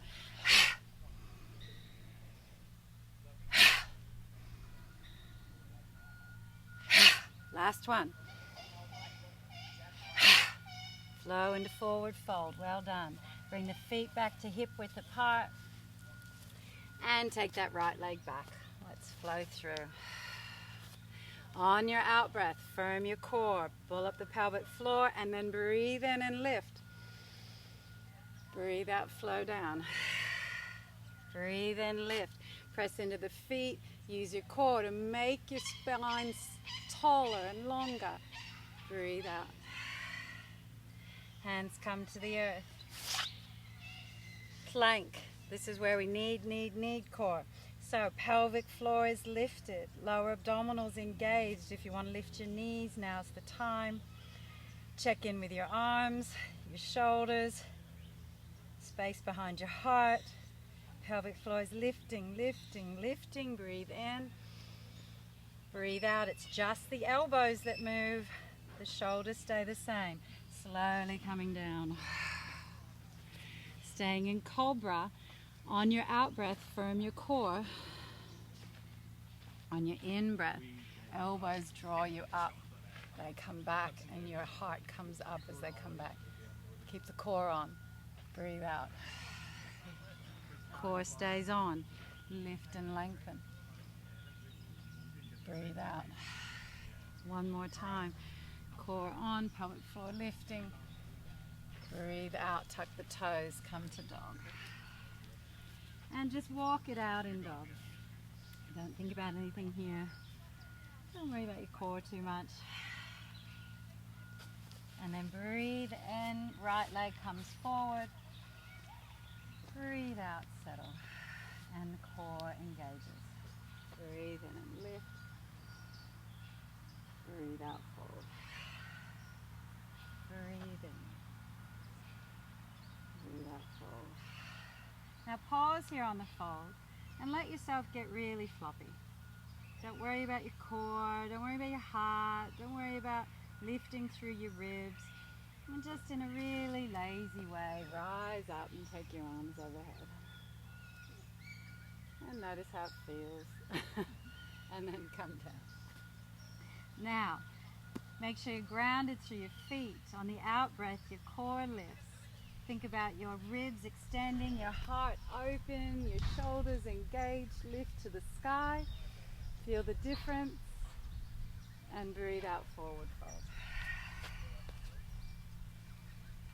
Last one. Flow into forward fold. Well done. Bring the feet back to hip width apart. And take that right leg back. Let's flow through. On your out breath, firm your core. Pull up the pelvic floor and then breathe in and lift. Breathe out, flow down. Breathe in, lift. Press into the feet. Use your core to make your spine taller and longer. Breathe out. Hands come to the earth. Plank. This is where we need core. So pelvic floor is lifted. Lower abdominals engaged. If you want to lift your knees, now's the time. Check in with your arms, your shoulders, space behind your heart. Pelvic floor is lifting, lifting, lifting. Breathe in. Breathe out. It's just the elbows that move. The shoulders stay the same. Slowly coming down. Staying in cobra. On your out breath, firm your core. On your in breath, elbows draw you up. They come back and your heart comes up as they come back. Keep the core on. Breathe out. Core stays on. Lift and lengthen. Breathe out. One more time. Core on, pelvic floor lifting. Breathe out, tuck the toes, come to dog. And just walk it out in dog. Don't think about anything here. Don't worry about your core too much. And then breathe in, right leg comes forward. Breathe out, settle. And the core engages. Breathe in and lift. Breathe out, fold. Breathe in. Breathe out, fold. Now pause here on the fold and let yourself get really floppy. Don't worry about your core, don't worry about your heart, don't worry about lifting through your ribs. And just in a really lazy way, rise up and take your arms overhead. And notice how it feels. And then come down. Now, Make sure you're grounded through your feet. On the out breath, your core lifts. Think about your ribs extending, your heart open, your shoulders engaged, lift to the sky. Feel the difference. And breathe out, forward fold.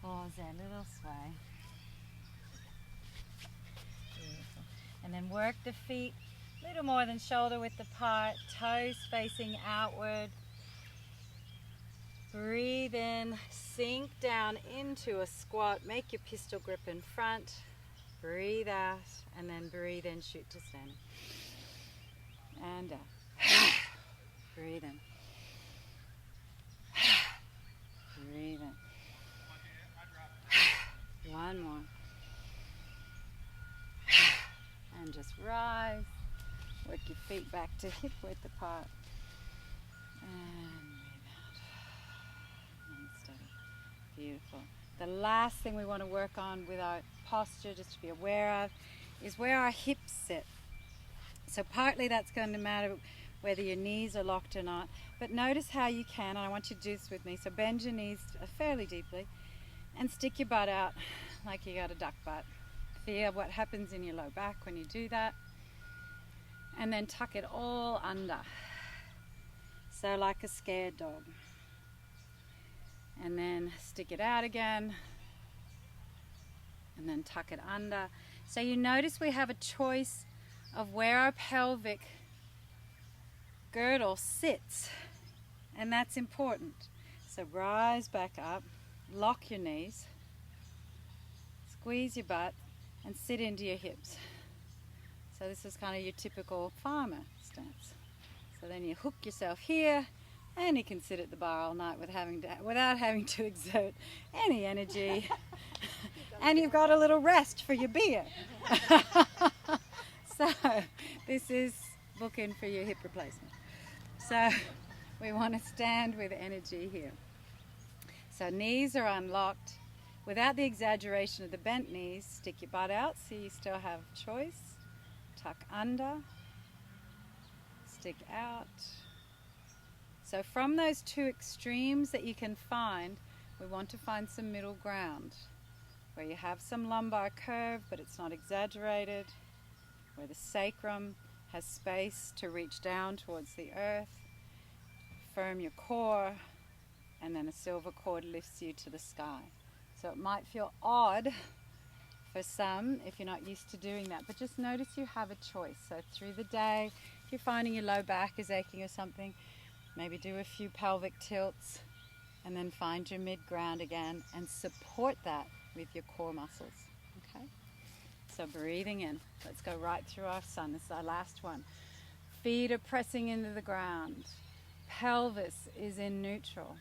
Pause there, little sway. Beautiful. And then work the feet a little more than shoulder width apart, toes facing outward. Breathe in, sink down into a squat, make your pistol grip in front. Breathe out, and then breathe in, shoot to standing. And out. Breathe in. Breathe in. One more. And just rise. Work your feet back to hip width apart. And breathe out. And steady. Beautiful. The last thing we want to work on with our posture, just to be aware of, is where our hips sit. So partly that's going to matter whether your knees are locked or not. But notice how you can, and I want you to do this with me. So bend your knees fairly deeply and stick your butt out like you got a duck butt. Feel what happens in your low back when you do that. And then tuck it all under. So like a scared dog. And then stick it out again. And then tuck it under. So you notice we have a choice of where our pelvic girdle sits. And that's important. So rise back up, lock your knees, squeeze your butt, and sit into your hips. So this is kind of your typical farmer stance. So then you hook yourself here, and you can sit at the bar all night without having to exert any energy. And you've got a little rest for your beer. So this is booking for your hip replacement. So we want to stand with energy here. So knees are unlocked. Without the exaggeration of the bent knees, stick your butt out so you still have choice. Tuck under, stick out. So from those two extremes that you can find, we want to find some middle ground where you have some lumbar curve but it's not exaggerated, where the sacrum has space to reach down towards the earth. Firm your core, and then a silver cord lifts you to the sky. So it might feel odd for some if you're not used to doing that, but just notice you have a choice. So through the day, if you're finding your low back is aching or something, maybe do a few pelvic tilts and then find your mid-ground again and support that with your core muscles. Okay? So breathing in. Let's go right through our sun. This is our last one. Feet are pressing into the ground. Pelvis is in neutral.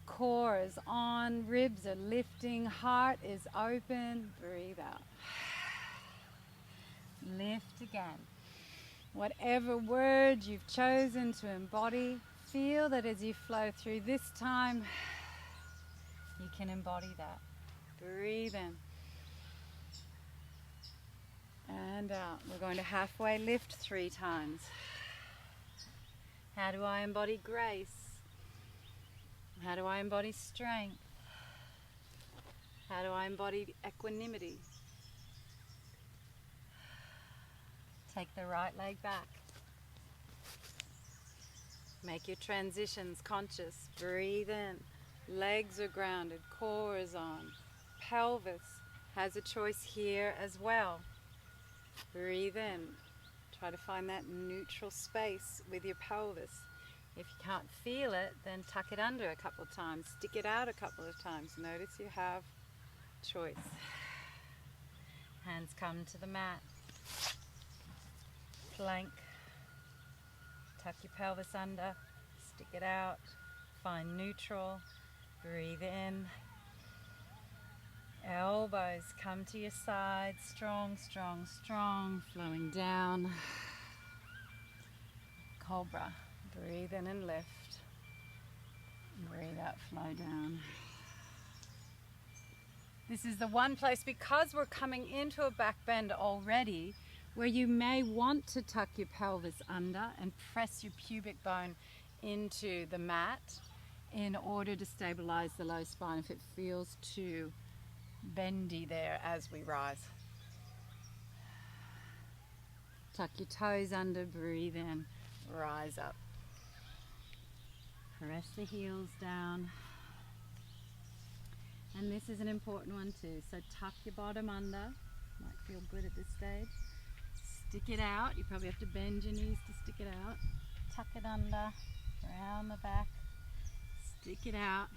Core is on. Ribs are lifting. Heart is open. Breathe out. Lift again. Whatever word you've chosen to embody, feel that as you flow through this time, you can embody that. Breathe in. And out. We're going to halfway lift 3 times. How do I embody grace? How do I embody strength? How do I embody equanimity? Take the right leg back. Make your transitions conscious. Breathe in. Legs are grounded. Core is on. Pelvis has a choice here as well. Breathe in. Try to find that neutral space with your pelvis. If you can't feel it, then tuck it under a couple of times. Stick it out a couple of times. Notice you have choice. Hands come to the mat. Plank. Tuck your pelvis under. Stick it out. Find neutral. Breathe in. Elbows come to your sides. Strong, strong, strong. Flowing down. Cobra. Breathe in and lift. Breathe out, flow down. This is the one place, because we're coming into a back bend already, where you may want to tuck your pelvis under and press your pubic bone into the mat. in order to stabilize the low spine if it feels too bendy there as we rise. Tuck your toes under, breathe in, rise up. Press the heels down. And this is an important one too. So tuck your bottom under. Might feel good at this stage. Stick it out. You probably have to bend your knees to stick it out. Tuck it under, around the back. Stick it out.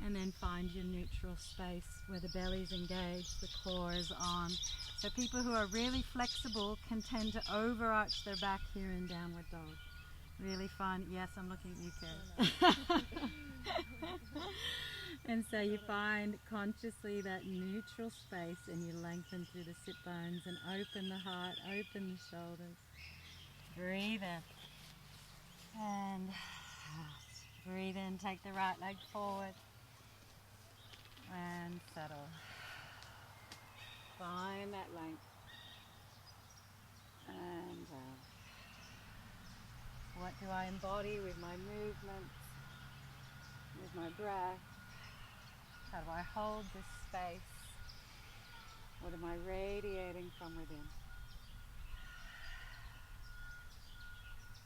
And then find your neutral space where the belly's engaged, the core is on. So people who are really flexible can tend to overarch their back here in downward dog. Really fun. Yes, I'm looking at you, Karen. And so you find consciously that neutral space and you lengthen through the sit bones and open the heart, open the shoulders. Breathe in. And breathe in, take the right leg forward. And settle. Find that length. And what do I embody with my movements, with my breath? How do I hold this space? What am I radiating from within?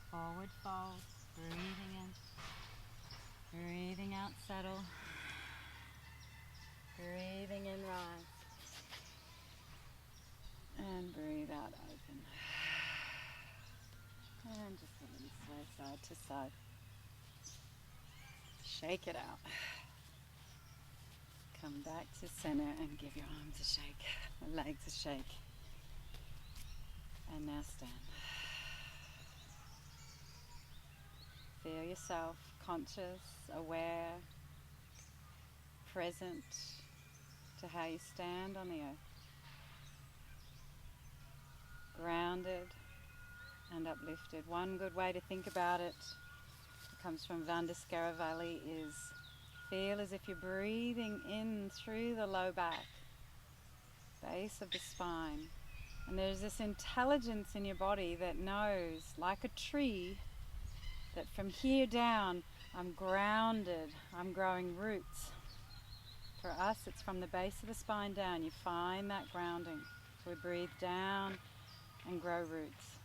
Forward fold, breathing in, breathing out, settle. Breathing in, rise. And breathe out, open. And just a little sway side to side. Shake it out. Come back to center and give your arms a shake, legs a shake. And now stand. Feel yourself conscious, aware, present to how you stand on the earth. Grounded and uplifted. One good way to think about it, comes from Vandascaravali, is feel as if you're breathing in through the low back, base of the spine. And there's this intelligence in your body that knows, like a tree, that from here down, I'm grounded, I'm growing roots. For us, it's from the base of the spine down. You find that grounding. So we breathe down and grow roots.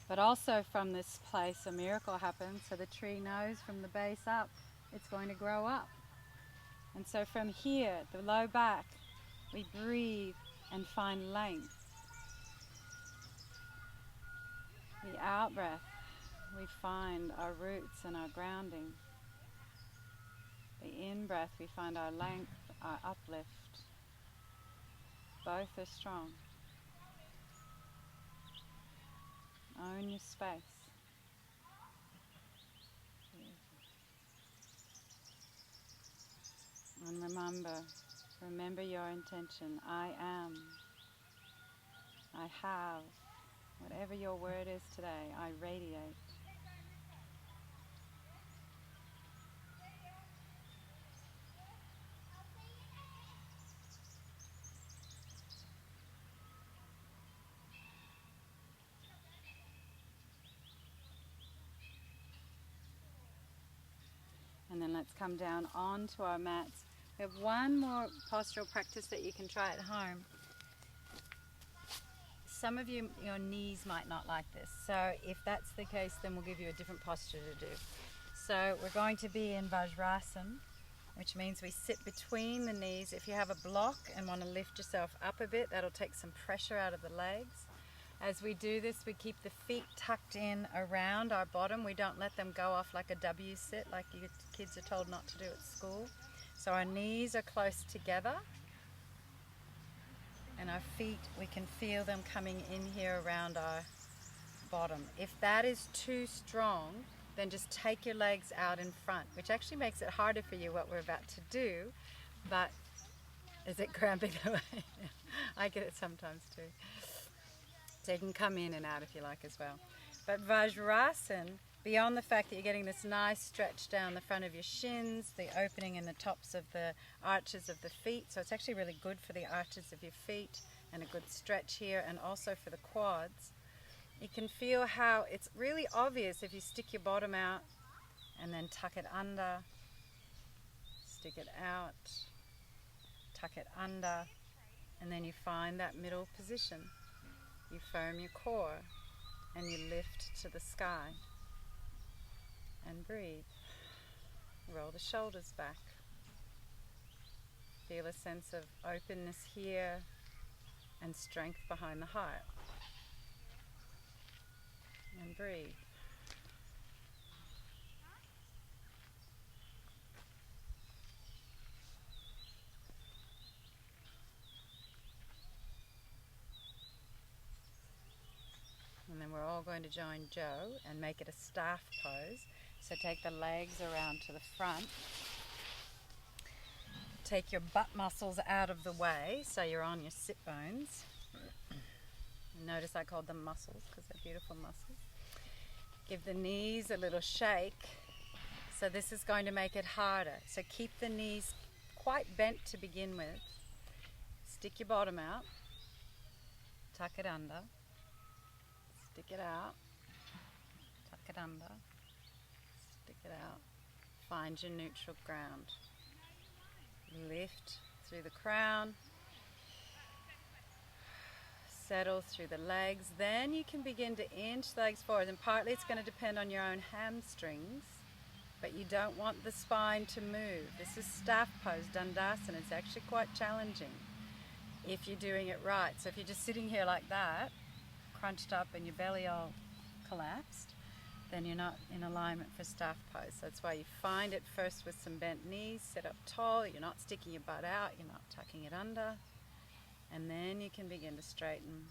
But also from this place, a miracle happens. So the tree knows from the base up, it's going to grow up. And so from here, the low back, we breathe and find length. The out breath, we find our roots and our grounding. The in-breath, we find our length, our uplift. Both are strong. Own your space. And remember your intention. I am. I have. Whatever your word is today, I radiate. And then let's come down onto our mats. We have one more postural practice that you can try at home. Some of you, your knees might not like this. So if that's the case, then we'll give you a different posture to do. So we're going to be in Vajrasana, which means we sit between the knees. If you have a block and want to lift yourself up a bit, that'll take some pressure out of the legs. As we do this, we keep the feet tucked in around our bottom. We don't let them go off like a W sit, like you kids are told not to do at school. So our knees are close together. And our feet, we can feel them coming in here around our bottom. If that is too strong, then just take your legs out in front, which actually makes it harder for you what we're about to do. But is it cramping away? I get it sometimes too. So you can come in and out if you like as well. But Vajrasana, beyond the fact that you're getting this nice stretch down the front of your shins, the opening in the tops of the arches of the feet, so it's actually really good for the arches of your feet and a good stretch here, and also for the quads. You can feel how it's really obvious if you stick your bottom out and then tuck it under, stick it out, tuck it under, and then you find that middle position. You firm your core and you lift to the sky and breathe. Roll the shoulders back. Feel a sense of openness here and strength behind the heart. And breathe. And then we're all going to join Joe and make it a staff pose. So take the legs around to the front. Take your butt muscles out of the way so you're on your sit bones. Notice I called them muscles because they're beautiful muscles. Give the knees a little shake. So this is going to make it harder. So keep the knees quite bent to begin with. Stick your bottom out. Tuck it under. Stick it out. Tuck it under. Stick it out. Find your neutral ground. Lift through the crown. Settle through the legs. Then you can begin to inch the legs forward, and partly it's going to depend on your own hamstrings, but you don't want the spine to move. This is staff pose, Dandasana. It's actually quite challenging if you're doing it right. So if you're just sitting here like that, crunched up and your belly all collapsed, then you're not in alignment for staff pose. That's why you find it first with some bent knees, sit up tall, you're not sticking your butt out, you're not tucking it under. And then you can begin to straighten.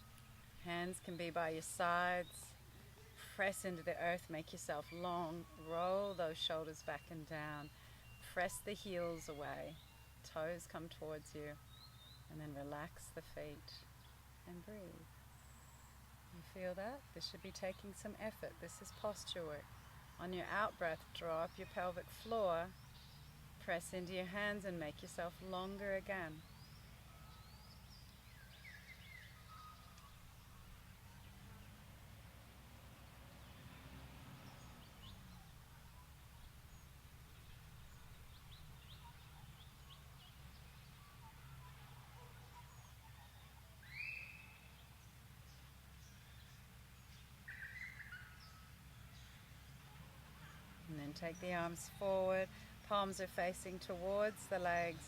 Hands can be by your sides. Press into the earth, make yourself long. Roll those shoulders back and down. Press the heels away. Toes come towards you. And then relax the feet and breathe. You feel that? This should be taking some effort. This is posture work. On your out breath, draw up your pelvic floor. Press into your hands and make yourself longer again. And then take the arms forward, palms are facing towards the legs.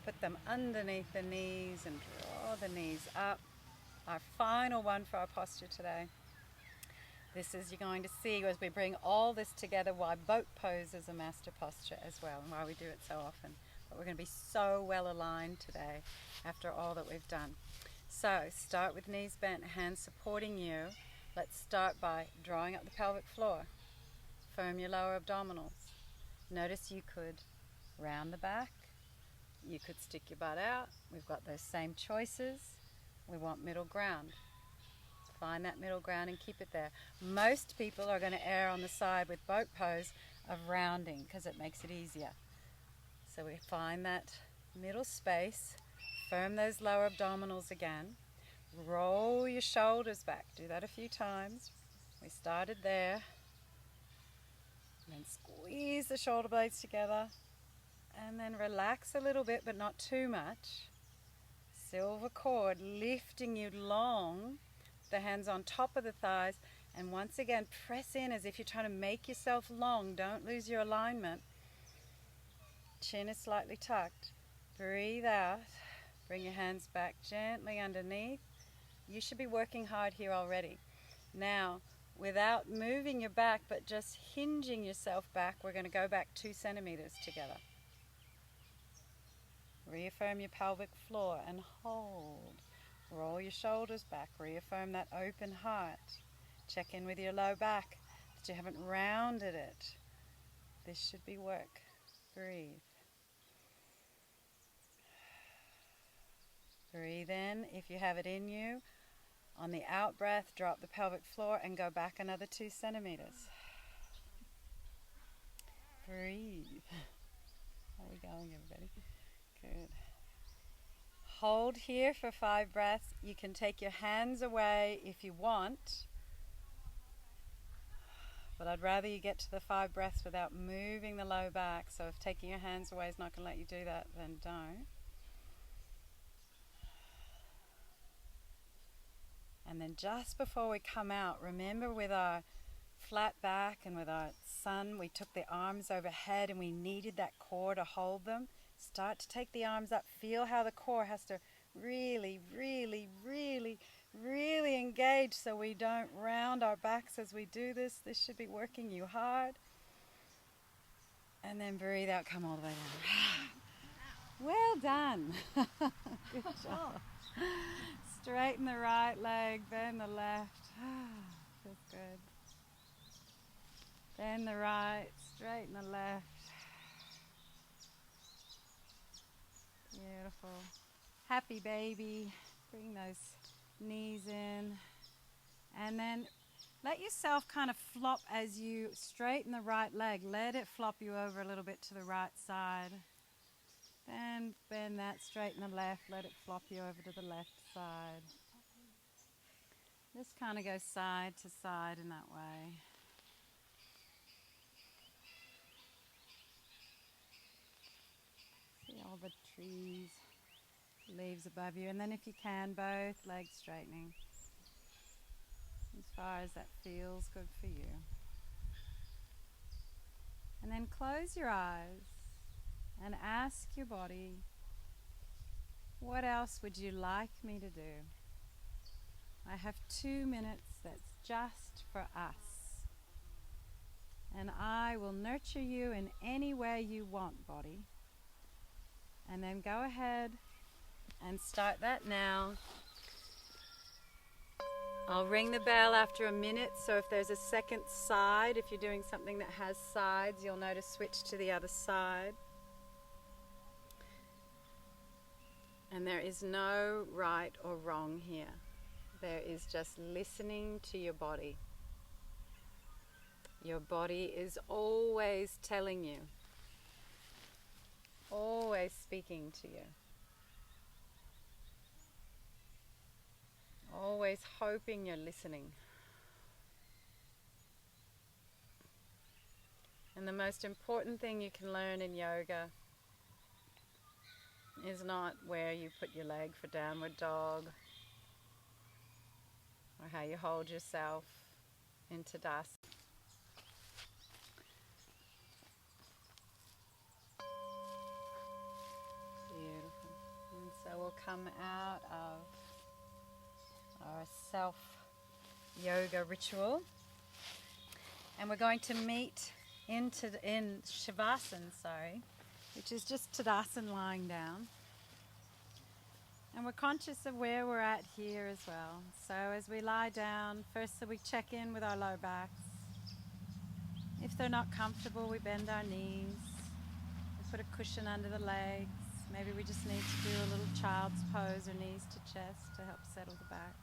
Put them underneath the knees and draw the knees up. Our final one for our posture today. This is, you're going to see as we bring all this together, why boat pose is a master posture as well, and why we do it so often. But we're going to be so well aligned today after all that we've done. So start with knees bent, hands supporting you. Let's start by drawing up the pelvic floor. Firm your lower abdominals. Notice you could round the back. You could stick your butt out. We've got those same choices. We want middle ground. Find that middle ground and keep it there. Most people are going to err on the side with boat pose of rounding because it makes it easier. So we find that middle space. Firm those lower abdominals again. Roll your shoulders back. Do that a few times. We started there. And then squeeze the shoulder blades together. And then relax a little bit, but not too much. Silver cord lifting you long. The hands on top of the thighs. And once again, press in as if you're trying to make yourself long. Don't lose your alignment. Chin is slightly tucked. Breathe out. Bring your hands back gently underneath. You should be working hard here already. Now, without moving your back, but just hinging yourself back, we're going to go back 2 centimeters together. Reaffirm your pelvic floor and hold. Roll your shoulders back. Reaffirm that open heart. Check in with your low back that you haven't rounded it. This should be work. Breathe. Breathe in if you have it in you. On the out breath, drop the pelvic floor and go back another 2 centimeters. Breathe. How are we going, everybody? Good. Hold here for 5 breaths. You can take your hands away if you want. But I'd rather you get to the 5 breaths without moving the low back. So if taking your hands away is not going to let you do that, then don't. And then just before we come out, remember with our flat back and with our sun, we took the arms overhead and we needed that core to hold them. Start to take the arms up. Feel how the core has to really, really, really, really engage so we don't round our backs as we do this. This should be working you hard. And then breathe out, come all the way down. Well done. Good job. Straighten the right leg, bend the left. Feels good. Bend the right, straighten the left. Beautiful. Happy baby. Bring those knees in. And then let yourself kind of flop as you straighten the right leg. Let it flop you over a little bit to the right side. Then bend that, straighten the left. Let it flop you over to the left side. Just kind of go side to side in that way. See all the trees, leaves above you. And then if you can, both legs straightening. As far as that feels good for you. And then close your eyes and ask your body, what else would you like me to do? I have 2 minutes that's just for us. And I will nurture you in any way you want, body. And then go ahead and start that now. I'll ring the bell after a minute, so if there's a second side, if you're doing something that has sides, you'll know to switch to the other side. And there is no right or wrong here. There is just listening to your body. Your body is always telling you, always speaking to you. Always hoping you're listening. And the most important thing you can learn in yoga is not where you put your leg for downward dog or how you hold yourself in Tadasana. Beautiful. And so we'll come out of our self-yoga ritual. And we're going to meet in Svasana, which is just Tadasana lying down. And we're conscious of where we're at here as well. So as we lie down, first so we check in with our low backs. If they're not comfortable, we bend our knees. We put a cushion under the legs. Maybe we just need to do a little child's pose or knees to chest to help settle the back.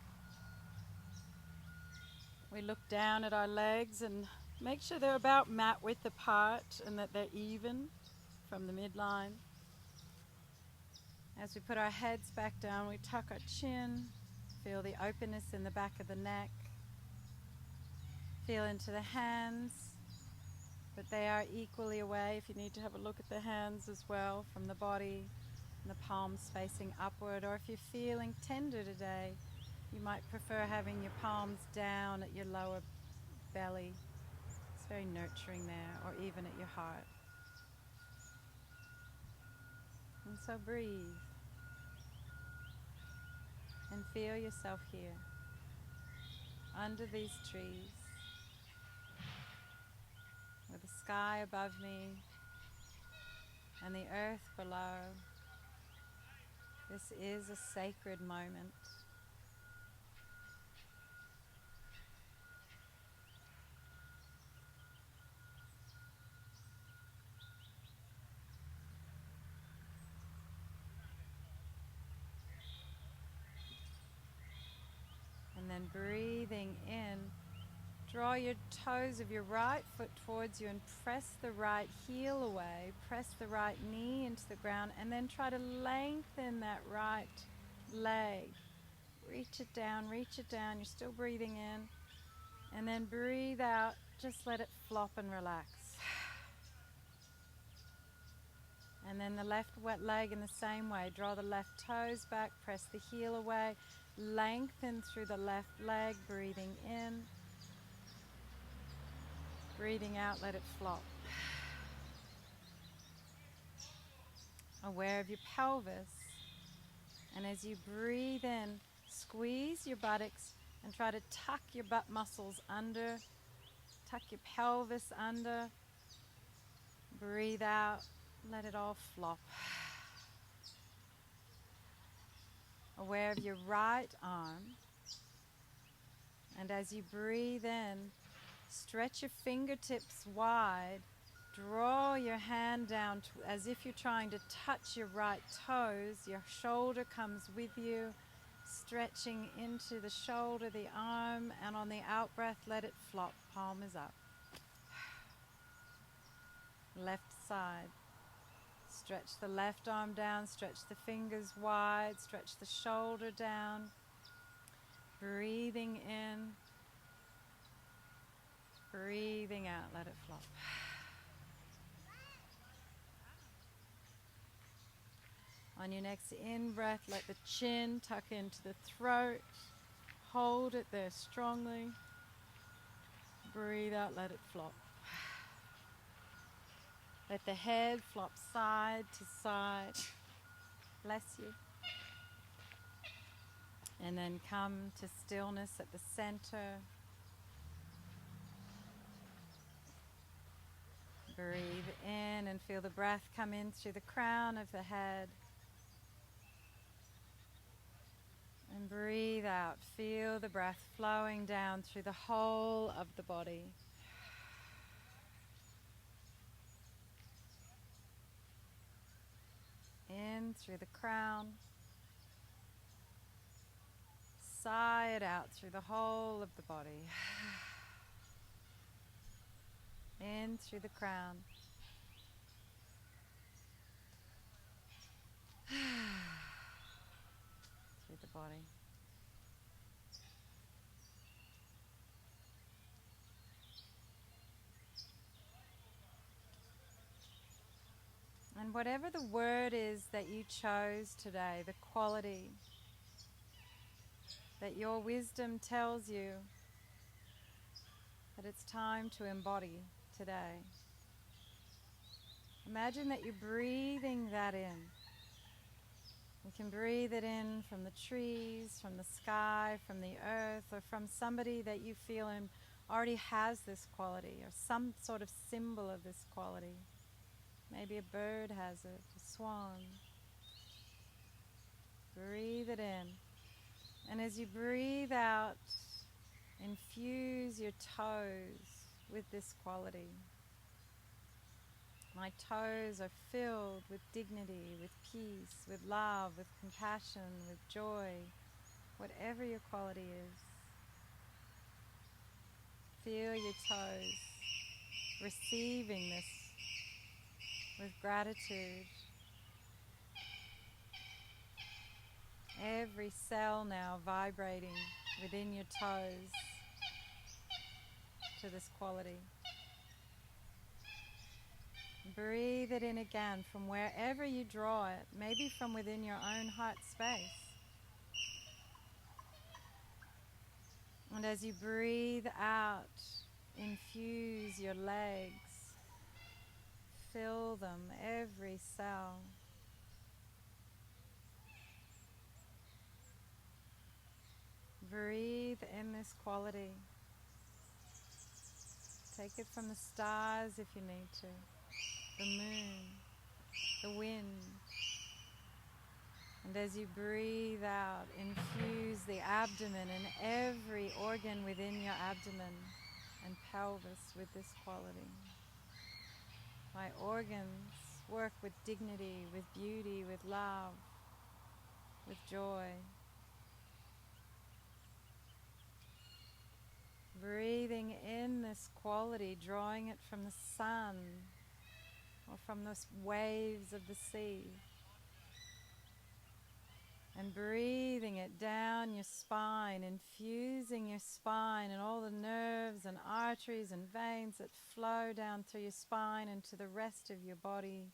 We look down at our legs and make sure they're about mat width apart and that they're even from the midline. As we put our heads back down, we tuck our chin, feel the openness in the back of the neck, feel into the hands, but they are equally away. If you need to have a look at the hands as well from the body, and the palms facing upward, or if you're feeling tender today, you might prefer having your palms down at your lower belly. It's very nurturing there, or even at your heart. And so breathe and feel yourself here, under these trees, with the sky above me and the earth below. This is a sacred moment. And then breathing in, draw your toes of your right foot towards you and press the right heel away. Press the right knee into the ground and then try to lengthen that right leg. Reach it down, reach it down. You're still breathing in. And then breathe out just let it flop and relax. And then the left wet leg in the same way. Draw the left toes back, press the heel away, lengthen through the left leg, breathing in. Breathing out, let it flop. Aware of your pelvis. And as you breathe in, squeeze your buttocks and try to tuck your butt muscles under. Tuck your pelvis under. Breathe out, let it all flop. Aware of your right arm. And as you breathe in, stretch your fingertips wide. Draw your hand down as if you're trying to touch your right toes. Your shoulder comes with you, stretching into the shoulder, the arm, and on the out breath, let it flop. Palm is up. Left side. Stretch the left arm down, stretch the fingers wide, stretch the shoulder down. Breathing in. Breathing out, let it flop. On your next in-breath, let the chin tuck into the throat. Hold it there strongly. Breathe out, let it flop. Let the head flop side to side. Bless you. And then come to stillness at the center. Breathe in and feel the breath come in through the crown of the head. And breathe out. Feel the breath flowing down through the whole of the body. In through the crown. Sigh it out through the whole of the body. In through the crown. Through the body. And whatever the word is that you chose today, the quality that your wisdom tells you that it's time to embody today. Imagine that you're breathing that in. You can breathe it in from the trees, from the sky, from the earth, or from somebody that you feel already has this quality, or some sort of symbol of this quality. Maybe a bird has it, a swan. Breathe it in. And as you breathe out, infuse your toes with this quality. My toes are filled with dignity, with peace, with love, with compassion, with joy, whatever your quality is. Feel your toes receiving this with gratitude. Every cell now vibrating within your toes to this quality. Breathe it in again from wherever you draw it, maybe from within your own heart space. And as you breathe out, infuse your legs. Fill them, every cell. Breathe in this quality. Take it from the stars if you need to. The moon, the wind. And as you breathe out, infuse the abdomen and every organ within your abdomen and pelvis with this quality. My organs work with dignity, with beauty, with love, with joy. Breathing in this quality, drawing it from the sun or from those waves of the sea. And breathing it down your spine, infusing your spine and all the nerves and arteries and veins that flow down through your spine into the rest of your body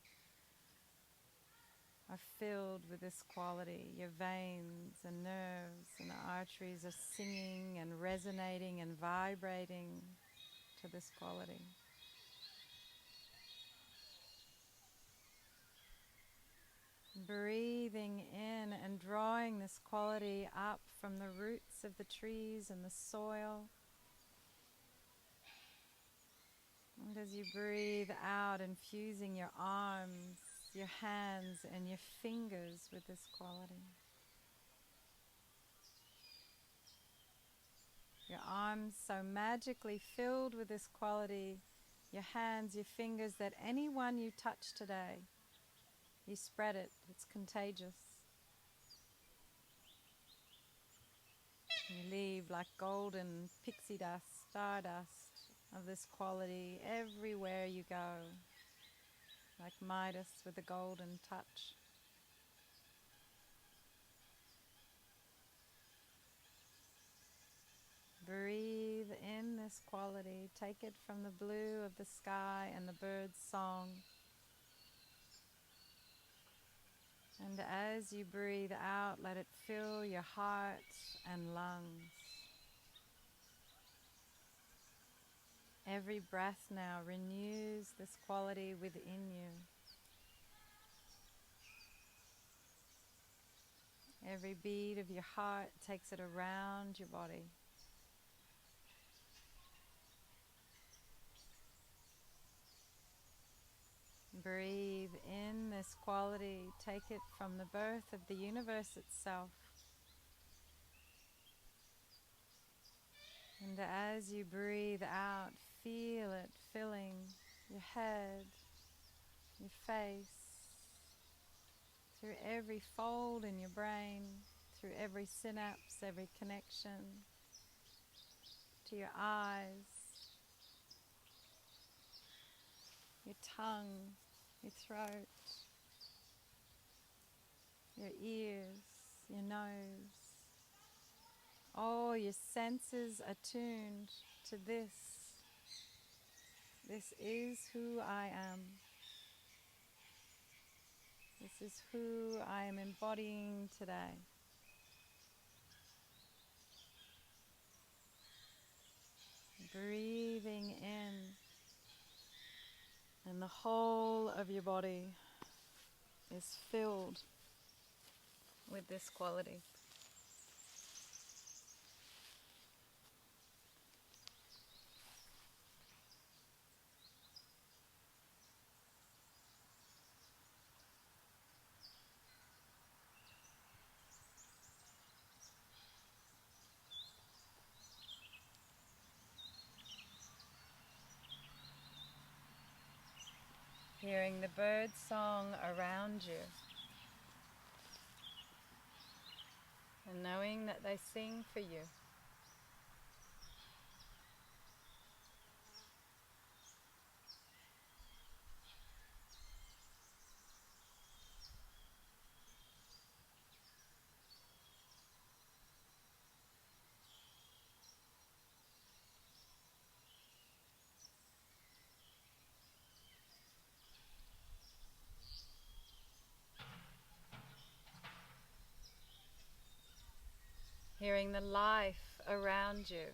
are filled with this quality. Your veins and nerves and arteries are singing and resonating and vibrating to this quality. Breathing in and drawing this quality up from the roots of the trees and the soil. And as you breathe out, infusing your arms, your hands, and your fingers with this quality. Your arms so magically filled with this quality, your hands, your fingers, that anyone you touch today, you spread it. It's contagious. You leave like golden pixie dust, stardust of this quality everywhere you go, like Midas with a golden touch. Breathe in this quality. Take it from the blue of the sky and the bird's song. And as you breathe out, let it fill your heart and lungs. Every breath now renews this quality within you. Every beat of your heart takes it around your body. Breathe in this quality. Take it from the birth of the universe itself. And as you breathe out, feel it filling your head, your face, through every fold in your brain, through every synapse, every connection, to your eyes, your tongue, your throat, your ears, your nose. All your senses attuned to this. This is who I am. This is who I am embodying today. Breathing in, and the whole of your body is filled with this quality. Hearing the bird song around you, and knowing that they sing for you. Hearing the life around you.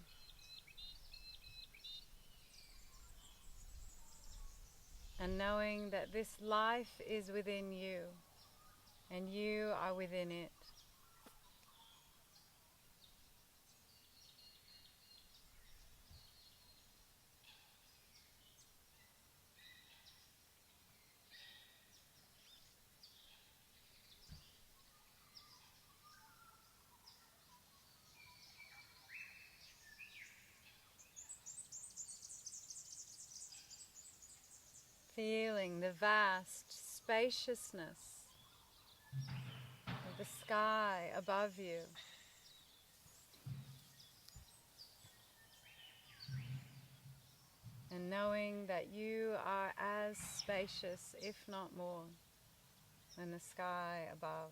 And knowing that this life is within you, and you are within it. Feeling the vast spaciousness of the sky above you. And knowing that you are as spacious, if not more, than the sky above.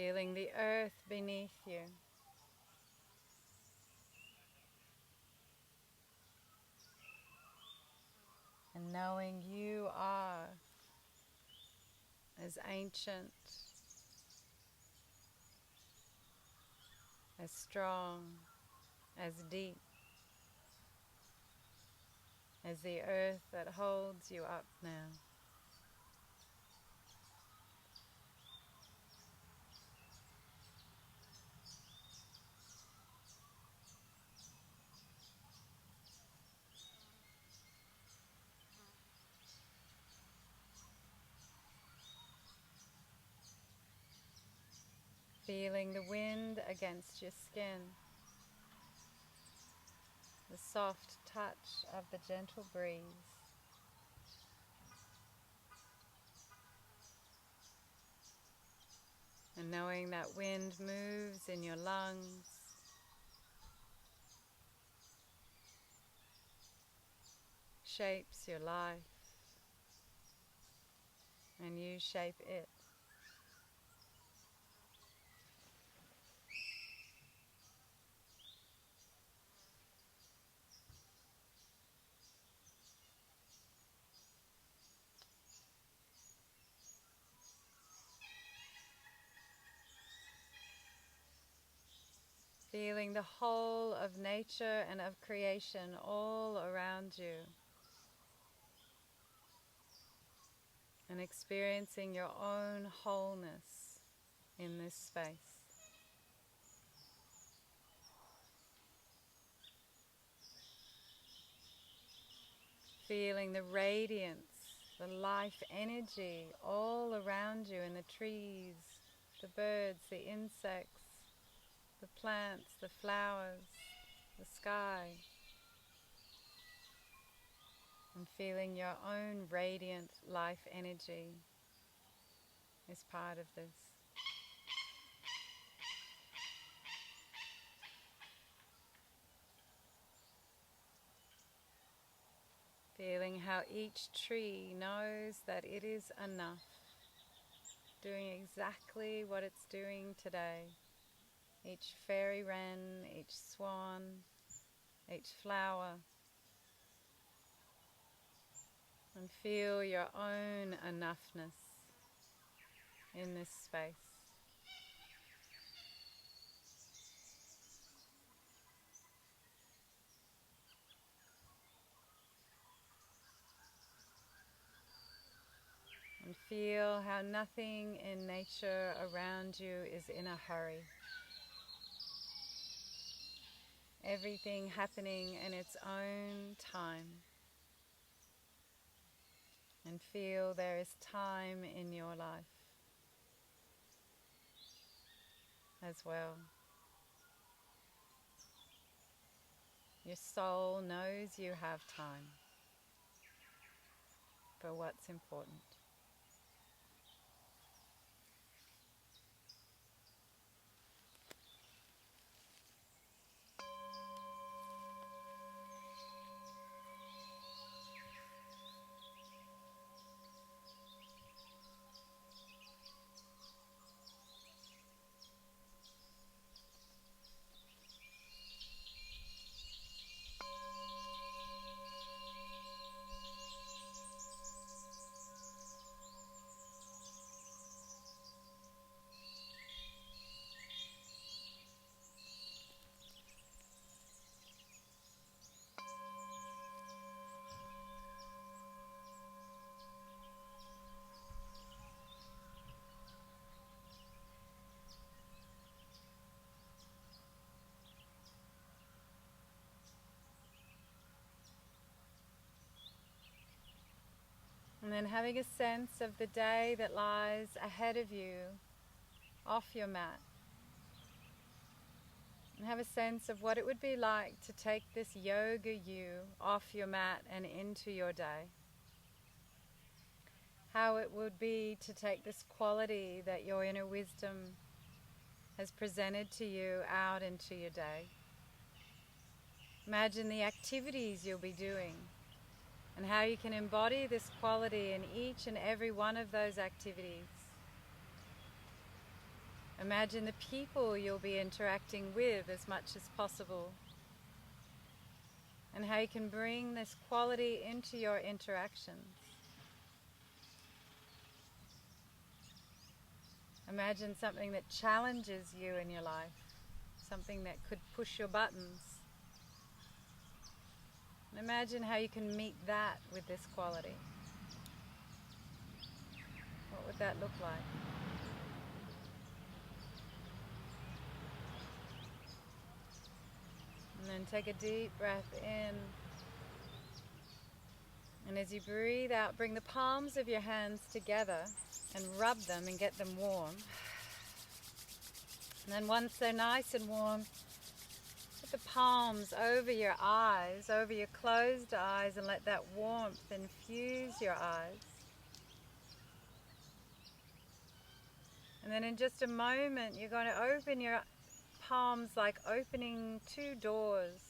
Feeling the earth beneath you. And knowing you are as ancient, as strong, as deep as the earth that holds you up now. Feeling the wind against your skin, the soft touch of the gentle breeze. And knowing that wind moves in your lungs, shapes your life, and you shape it. Feeling the whole of nature and of creation all around you. And experiencing your own wholeness in this space. Feeling the radiance, the life energy all around you in the trees, the birds, the insects, the plants, the flowers, the sky. And feeling your own radiant life energy is part of this. Feeling how each tree knows that it is enough, doing exactly what it's doing today. Each fairy wren, each swan, each flower. And feel your own enoughness in this space. And feel how nothing in nature around you is in a hurry. Everything happening in its own time. And feel there is time in your life as well. Your soul knows you have time for what's important. And then having a sense of the day that lies ahead of you, off your mat. And have a sense of what it would be like to take this yoga you off your mat and into your day. How it would be to take this quality that your inner wisdom has presented to you out into your day. Imagine the activities you'll be doing and how you can embody this quality in each and every one of those activities. Imagine the people you'll be interacting with as much as possible, and how you can bring this quality into your interactions. Imagine something that challenges you in your life, something that could push your buttons. And imagine how you can meet that with this quality. What would that look like? And then take a deep breath in. And as you breathe out, bring the palms of your hands together and rub them and get them warm. And then once they're nice and warm, put the palms over your eyes, over your closed eyes, and let that warmth infuse your eyes. And then in just a moment, you're going to open your palms like opening two doors.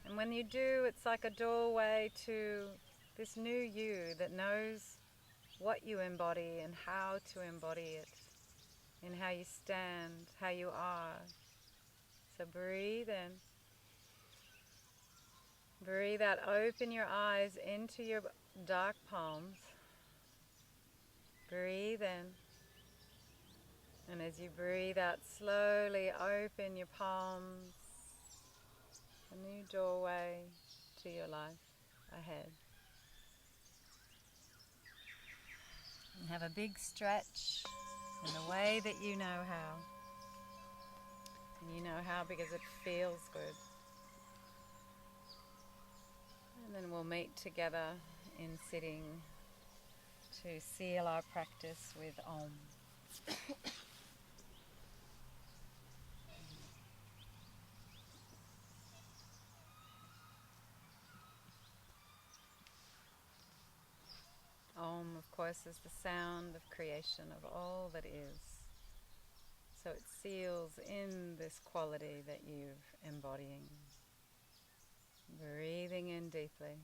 And when you do, it's like a doorway to this new you that knows what you embody and how to embody it, in how you stand, how you are. So breathe in. Breathe out. Open your eyes into your dark palms. Breathe in. And as you breathe out, slowly open your palms. A new doorway to your life ahead. And have a big stretch in the way that you know how. And you know how because it feels good. And then we'll meet together in sitting to seal our practice with Om. Om, of course, is the sound of creation of all that is. So it seals in this quality that you're embodying. Breathing in deeply.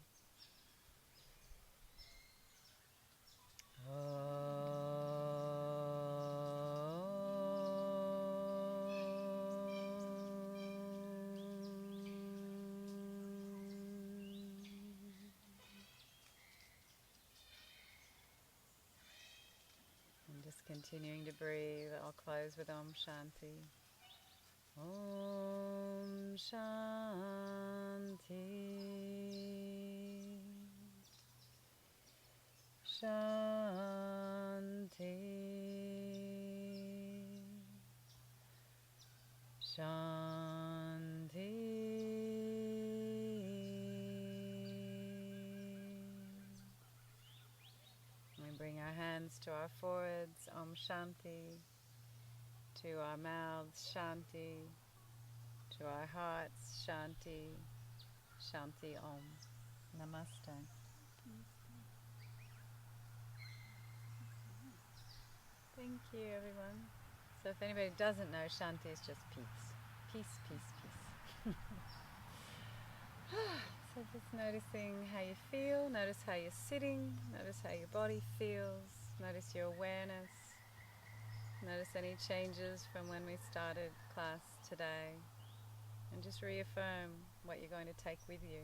And just continuing to breathe. I'll close with Om Shanti. Om Shanti. Shanti. Shanti. We bring our hands to our foreheads, Om Shanti, to our mouths, Shanti, to our hearts, Shanti, Shanti Om. Namaste. Thank you, everyone. So if anybody doesn't know, Shanti is just peace. Peace, peace, peace. So just noticing how you feel, notice how you're sitting, notice how your body feels, notice your awareness, notice any changes from when we started class today, and just reaffirm what you're going to take with you.